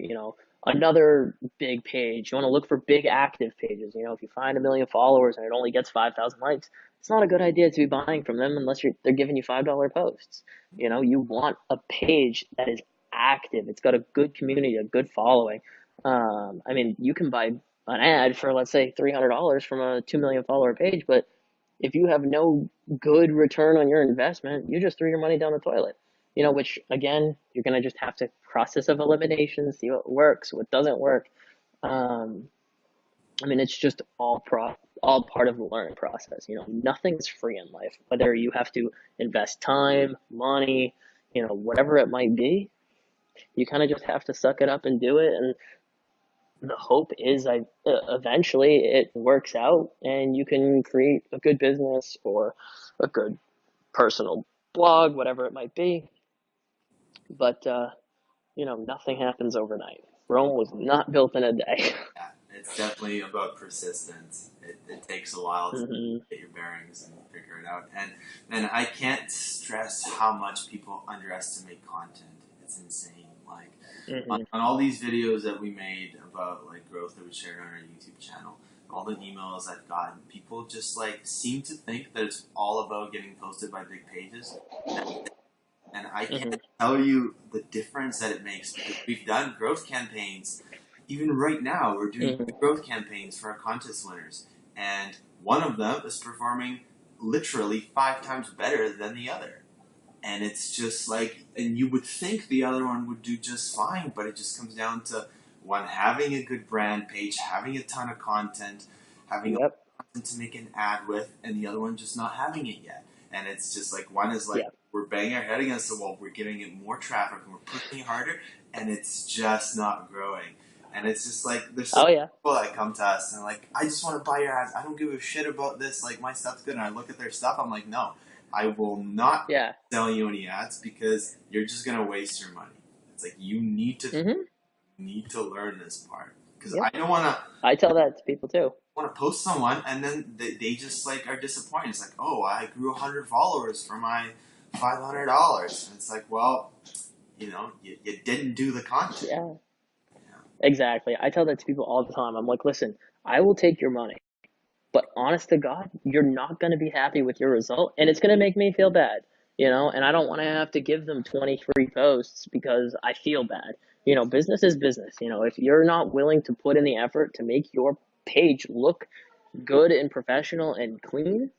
Speaker 2: another big page. You want to look for big active pages. If you find 1 million followers and it only gets 5,000 likes, it's not a good idea to be buying from them unless they're giving you $5 posts. You want a page that is active. It's got a good community, a good following. I mean, you can buy an ad for, let's say, $300 from a 2 million follower page, but if you have no good return on your investment, you just threw your money down the toilet. Which again, you're gonna just have to process of elimination, see what works, what doesn't work. Um, I mean, it's just all part of the learning process. Nothing's free in life. Whether you have to invest time, money, whatever it might be, you kind of just have to suck it up and do it. And the hope is, eventually it works out, and you can create a good business or a good personal blog, whatever it might be. But nothing happens overnight. Rome was not built in a day.
Speaker 1: Yeah, it's definitely about persistence. It takes a while to
Speaker 2: hmm
Speaker 1: get your bearings and figure it out. And I can't stress how much people underestimate content. It's insane. Like
Speaker 2: hmm
Speaker 1: on all these videos that we made about like growth that we shared on our YouTube channel, all the emails I've gotten, people just like seem to think that it's all about getting posted by big pages. And I
Speaker 2: hmm
Speaker 1: can't tell you the difference that it makes because we've done growth campaigns. Even right now, we're doing
Speaker 2: hmm
Speaker 1: growth campaigns for our contest winners. And one of them is performing literally 5 times better than the other. And it's just like, and you would think the other one would do just fine, but it just comes down to one having a good brand page, having a ton of content, having a lot
Speaker 2: Yep.
Speaker 1: of content to make an ad with, and the other one just not having it yet. And it's just like one is like
Speaker 2: Yeah.
Speaker 1: we're banging our head against the wall, we're giving it more traffic, and we're pushing it harder, and it's just not growing. And it's just like there's so
Speaker 2: Oh
Speaker 1: many
Speaker 2: yeah.
Speaker 1: people that come to us and like, I just want to buy your ads. I don't give a shit about this. Like my stuff's good. And I look at their stuff. I'm like, no, I will not
Speaker 2: Yeah.
Speaker 1: sell you any ads because you're just gonna waste your money. It's like
Speaker 2: hmm
Speaker 1: you need to learn this part because
Speaker 2: Yep.
Speaker 1: I don't want
Speaker 2: I tell that to people too.
Speaker 1: to post someone and then they just like are disappointed. It's like, oh, I grew 100 followers for my $500, and it's like, well, you didn't do the content.
Speaker 2: Yeah.
Speaker 1: Yeah.
Speaker 2: Exactly. I tell that to people all the time. I'm like, listen, I will take your money, but honest to God, you're not going to be happy with your result, and it's going to make me feel bad, and I don't want to have to give them 20 free posts because I feel bad. Business is business. If you're not willing to put in the effort to make your page look good and professional and clean,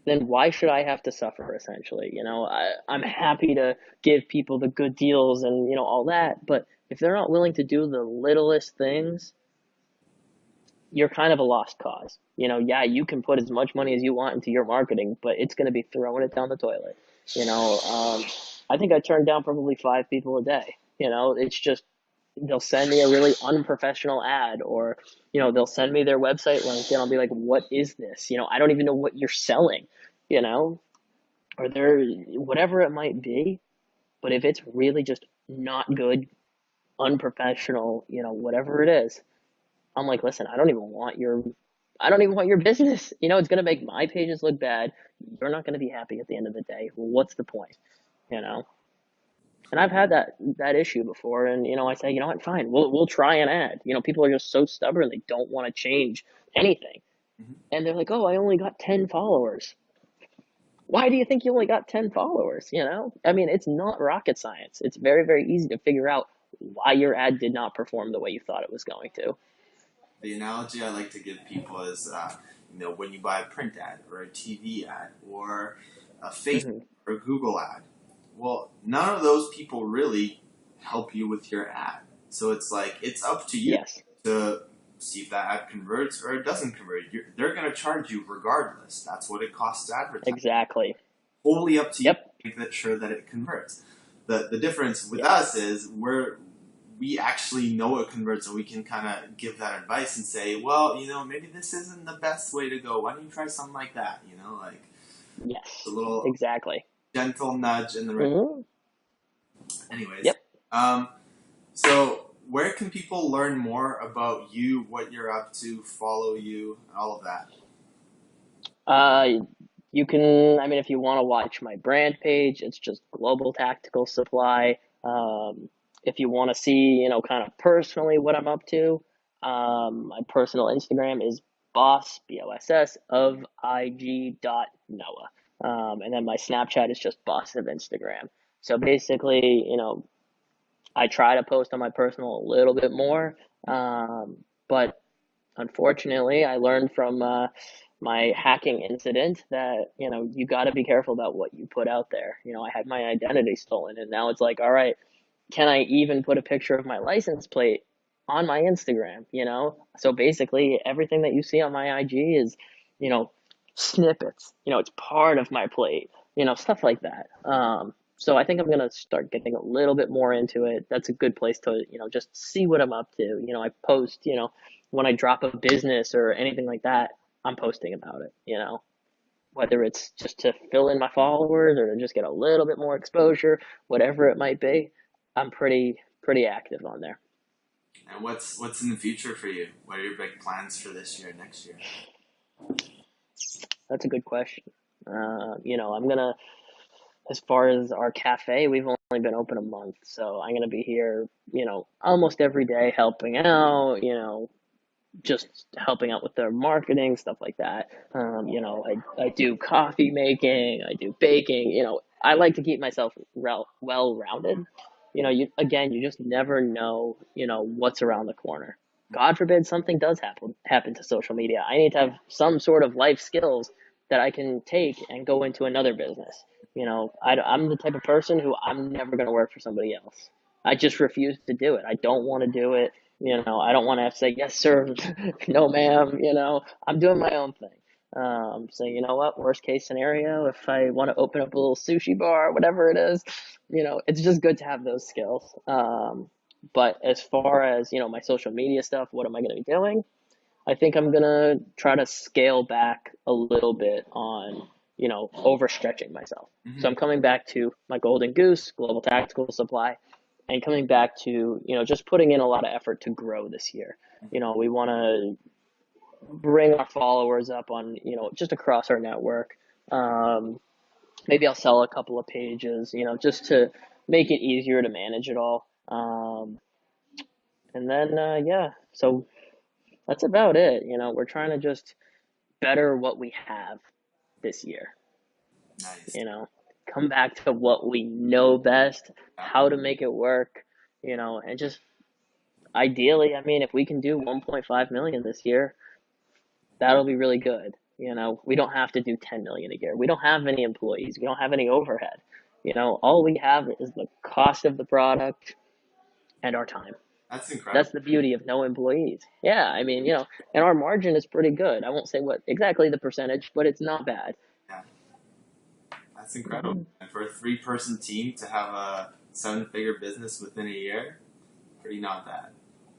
Speaker 2: then why should I have to suffer essentially? I'm happy to give people the good deals and, all that, but if they're not willing to do the littlest things, you're kind of a lost cause. Yeah, you can put as much money as you want into your marketing, but it's going to be throwing it down the toilet. I think I turn down probably 5 people a day. It's just they'll send me a really unprofessional ad, or they'll send me their website link and I'll be like, what is this? I don't even know what you're selling, you know, or they're whatever it might be. But if it's really just not good, unprofessional, whatever it is, I'm like, listen, I don't even want your business. It's gonna make my pages look bad. You're not gonna be happy at the end of the day. Well, what's the point? You know? And I've had that issue before, and I say, you know what, fine, we'll try an ad. People are just so stubborn; they don't want to change anything,
Speaker 1: Mhm.
Speaker 2: and they're like, oh, I only got 10 followers. Why do you think you only got 10 followers? I mean, it's not rocket science. It's very, very easy to figure out why your ad did not perform the way you thought it was going to.
Speaker 1: The analogy I like to give people is, when you buy a print ad or a TV ad or a Facebook
Speaker 2: Hmm.
Speaker 1: or a Google ad. Well, none of those people really help you with your ad. So it's like it's up to you
Speaker 2: Yes,
Speaker 1: to see if that ad converts or it doesn't convert. They're going to charge you regardless. That's what it costs to advertise.
Speaker 2: exactly.
Speaker 1: Wholly up to you to
Speaker 2: Yep.
Speaker 1: make sure that it converts. The difference with
Speaker 2: Yeah.
Speaker 1: us is we actually know it converts, and we can kind of give that advice and say, well, maybe this isn't the best way to go. Why don't you try something like that? Like a
Speaker 2: Yes.
Speaker 1: little
Speaker 2: Exactly.
Speaker 1: gentle nudge in the right.
Speaker 2: Hmm.
Speaker 1: Anyways,
Speaker 2: Yep.
Speaker 1: um, so where can people learn more about you, what you're up to, follow you, all of that?
Speaker 2: Uh, you can, I mean, if you want to watch my brand page, it's just Global Tactical Supply. If you want to see, kind of personally what I'm up to, my personal Instagram is boss, of IG dot Noah. And then my Snapchat is just boss of Instagram. So basically, I try to post on my personal a little bit more. But unfortunately, I learned from my hacking incident that you got to be careful about what you put out there. I had my identity stolen, and now it's like, all right, can I even put a picture of my license plate on my Instagram? So basically, everything that you see on my IG is, you know, snippets. It's part of my plate. Stuff like that. So I think I'm gonna start getting a little bit more into it. That's a good place to, just see what I'm up to. I post, when I drop a business or anything like that, I'm posting about it. Whether it's just to fill in my followers or to just get a little bit more exposure, whatever it might be, I'm pretty active on there.
Speaker 1: And what's in the future for you? What are your big plans for this year, next year?
Speaker 2: That's a good question. I'm gonna, as far as our cafe, we've only been open a month, so I'm gonna be here, almost every day helping out, just helping out with their marketing, stuff like that. I do coffee making, I do baking. I like to keep myself well rounded. You just never know, what's around the corner. God forbid something does happen to social media. I need to have some sort of life skills that I can take and go into another business. I'm the type of person who I'm never going to work for somebody else. I just refuse to do it. I don't want to do it. I don't want to have to say, yes, sir, no, ma'am. I'm doing my own thing. So you know what? Worst case scenario, if I want to open up a little sushi bar, whatever it is, it's just good to have those skills. But as far as, my social media stuff, what am I going to be doing? I think I'm going to try to scale back a little bit on, overstretching myself. So
Speaker 1: Mm-hmm.
Speaker 2: I'm coming back to my golden goose, global tactical supply, and coming back to, just putting in a lot of effort to grow this year. We want to bring our followers up on, just across our network. Um, Maybe I'll sell a couple of pages, just to make it easier to manage it all. And then, yeah, so that's about it. We're trying to just better what we have this year,
Speaker 1: Nice.
Speaker 2: you know, come back to what we know best, how to make it work, and just ideally, I mean, if we can do 1.5 million this year, that'll be really good. We don't have to do 10 million a year. We don't have any employees. We don't have any overhead. All we have is the cost of the product and our time.
Speaker 1: That's incredible.
Speaker 2: That's the beauty of no employees. Yeah, I mean, and our margin is pretty good. I won't say what exactly the percentage, but it's not bad.
Speaker 1: Yeah, that's incredible.
Speaker 2: Hmm.
Speaker 1: And for a three-person team to have a seven-figure business within a year, pretty not bad.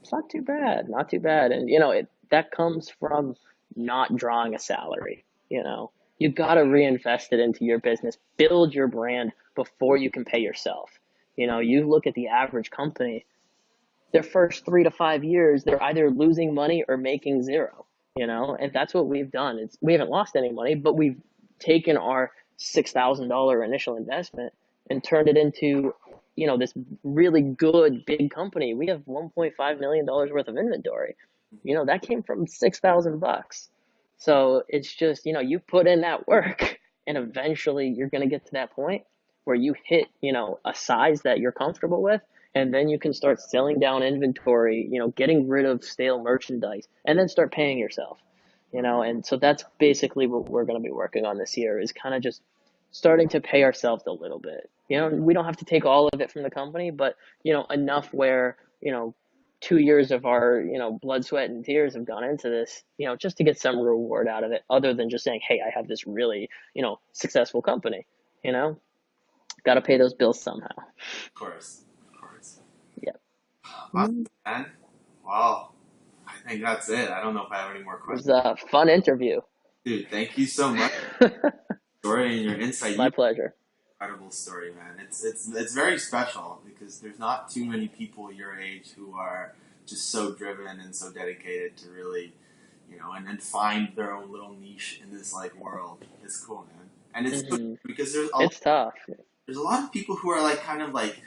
Speaker 2: It's not too bad, not too bad. And that comes from not drawing a salary. You got to reinvest it into your business, build your brand before you can pay yourself. You look at the average company, their first 3 to 5 years, they're either losing money or making zero, and that's what we've done. We haven't lost any money, but we've taken our $6,000 initial investment and turned it into, this really good big company. We have $1.5 million worth of inventory. That came from $6,000. So it's just, you put in that work and eventually you're going to get to that point where you hit, a size that you're comfortable with, and then you can start selling down inventory, getting rid of stale merchandise, and then start paying yourself. And so that's basically what we're going to be working on this year, is kind of just starting to pay ourselves a little bit. We don't have to take all of it from the company, but enough where 2 years of our blood, sweat, and tears have gone into this, just to get some reward out of it, other than just saying, hey, I have this really successful company. you know Got to pay those bills somehow.
Speaker 1: Of course, of course.
Speaker 2: Yeah.
Speaker 1: Awesome,
Speaker 2: It
Speaker 1: man. Well, I think that's it. I don't know if I have any more questions.
Speaker 2: was a fun interview.
Speaker 1: Dude, thank you so much for your story and your insight.
Speaker 2: My pleasure.
Speaker 1: Incredible story, man. It's very special because there's not too many people your age who are just so driven and so dedicated to really, and find their own little niche in this like world. It's cool, man. And it's good
Speaker 2: Hmm.
Speaker 1: because
Speaker 2: It's tough.
Speaker 1: there's a lot of people who are like kind of like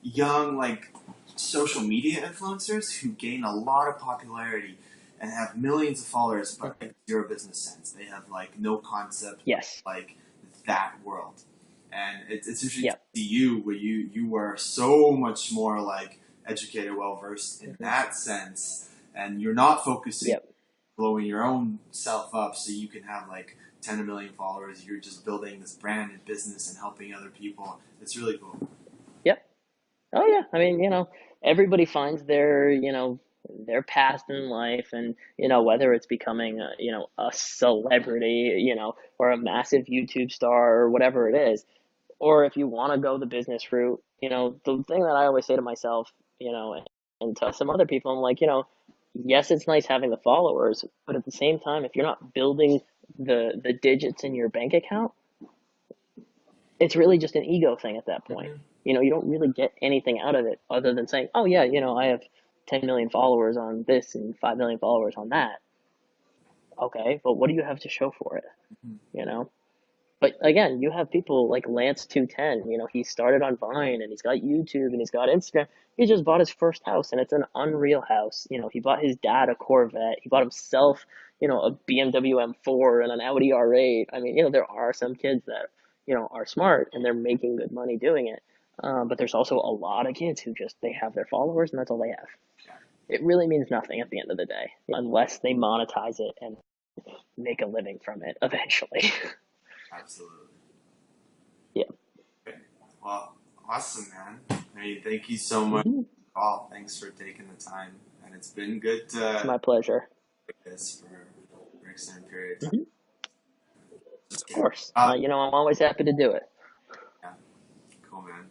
Speaker 1: young like social media influencers who gain a lot of popularity and have millions of followers but
Speaker 2: Hmm.
Speaker 1: like zero business sense. They have like no concept of
Speaker 2: Yes.
Speaker 1: like that world. And it's interesting to
Speaker 2: Yep.
Speaker 1: see you where you were so much more like educated, well versed in
Speaker 2: Hmm.
Speaker 1: that sense, and you're not focusing
Speaker 2: Yep.
Speaker 1: blowing your own self up so you can have like 10 million followers. You're just building this brand and business and helping other people. It's really cool.
Speaker 2: Yep. Oh yeah. I mean, everybody finds their path in life, and whether it's becoming a celebrity, or a massive YouTube star or whatever it is, or if you want to go the business route, the thing that I always say to myself, and to some other people, I'm like, yes, it's nice having the followers, but at the same time, if you're not building the digits in your bank account, it's really just an ego thing at that point.
Speaker 1: Mm-hmm.
Speaker 2: You don't really get anything out of it other than saying, oh yeah, I have 10 million followers on this and 5 million followers on that. Okay, but what do you have to show for it?
Speaker 1: Mm-hmm.
Speaker 2: You know? But again, you have people like Lance 210. He started on Vine and he's got YouTube and he's got Instagram. He just bought his first house and it's an unreal house. He bought his dad a Corvette. He bought himself, a BMW M4 and an Audi R8. I mean, there are some kids that, are smart and they're making good money doing it. But there's also a lot of kids who they have their followers and that's all they have.
Speaker 1: Yeah,
Speaker 2: It really means nothing at the end of the day, unless they monetize it and make a living from it eventually.
Speaker 1: absolutely.
Speaker 2: Yeah.
Speaker 1: Okay. Well, awesome, man. I mean, thank you so much.
Speaker 2: Hmm.
Speaker 1: Oh, thanks for taking the time. And it's been good
Speaker 2: It's
Speaker 1: to
Speaker 2: my pleasure.
Speaker 1: do this for an extended period of time.
Speaker 2: Hmm. Of
Speaker 1: Okay.
Speaker 2: course. I'm always happy to do it.
Speaker 1: Yeah, cool, man.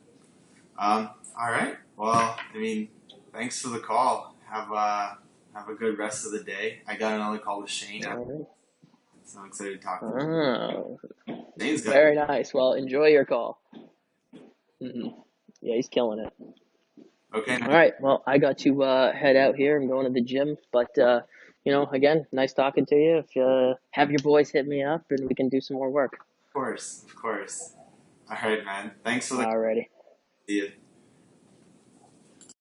Speaker 1: All right. Well, I mean, thanks for the call. Have a good rest of the day. I got another call with Shane.
Speaker 2: All right.
Speaker 1: So I'm excited to talk to him.
Speaker 2: Oh,
Speaker 1: Shane's got
Speaker 2: very nice. Well, enjoy your call. Hmm. Yeah, he's killing it.
Speaker 1: okay,
Speaker 2: All
Speaker 1: man.
Speaker 2: right. Well, I got to head out here. I'm going to the gym. But, again, nice talking to you. If you have your boys hit me up and we can do some more work.
Speaker 1: Of course, of course. All right, man. Thanks for the.
Speaker 2: Alrighty.
Speaker 1: See you.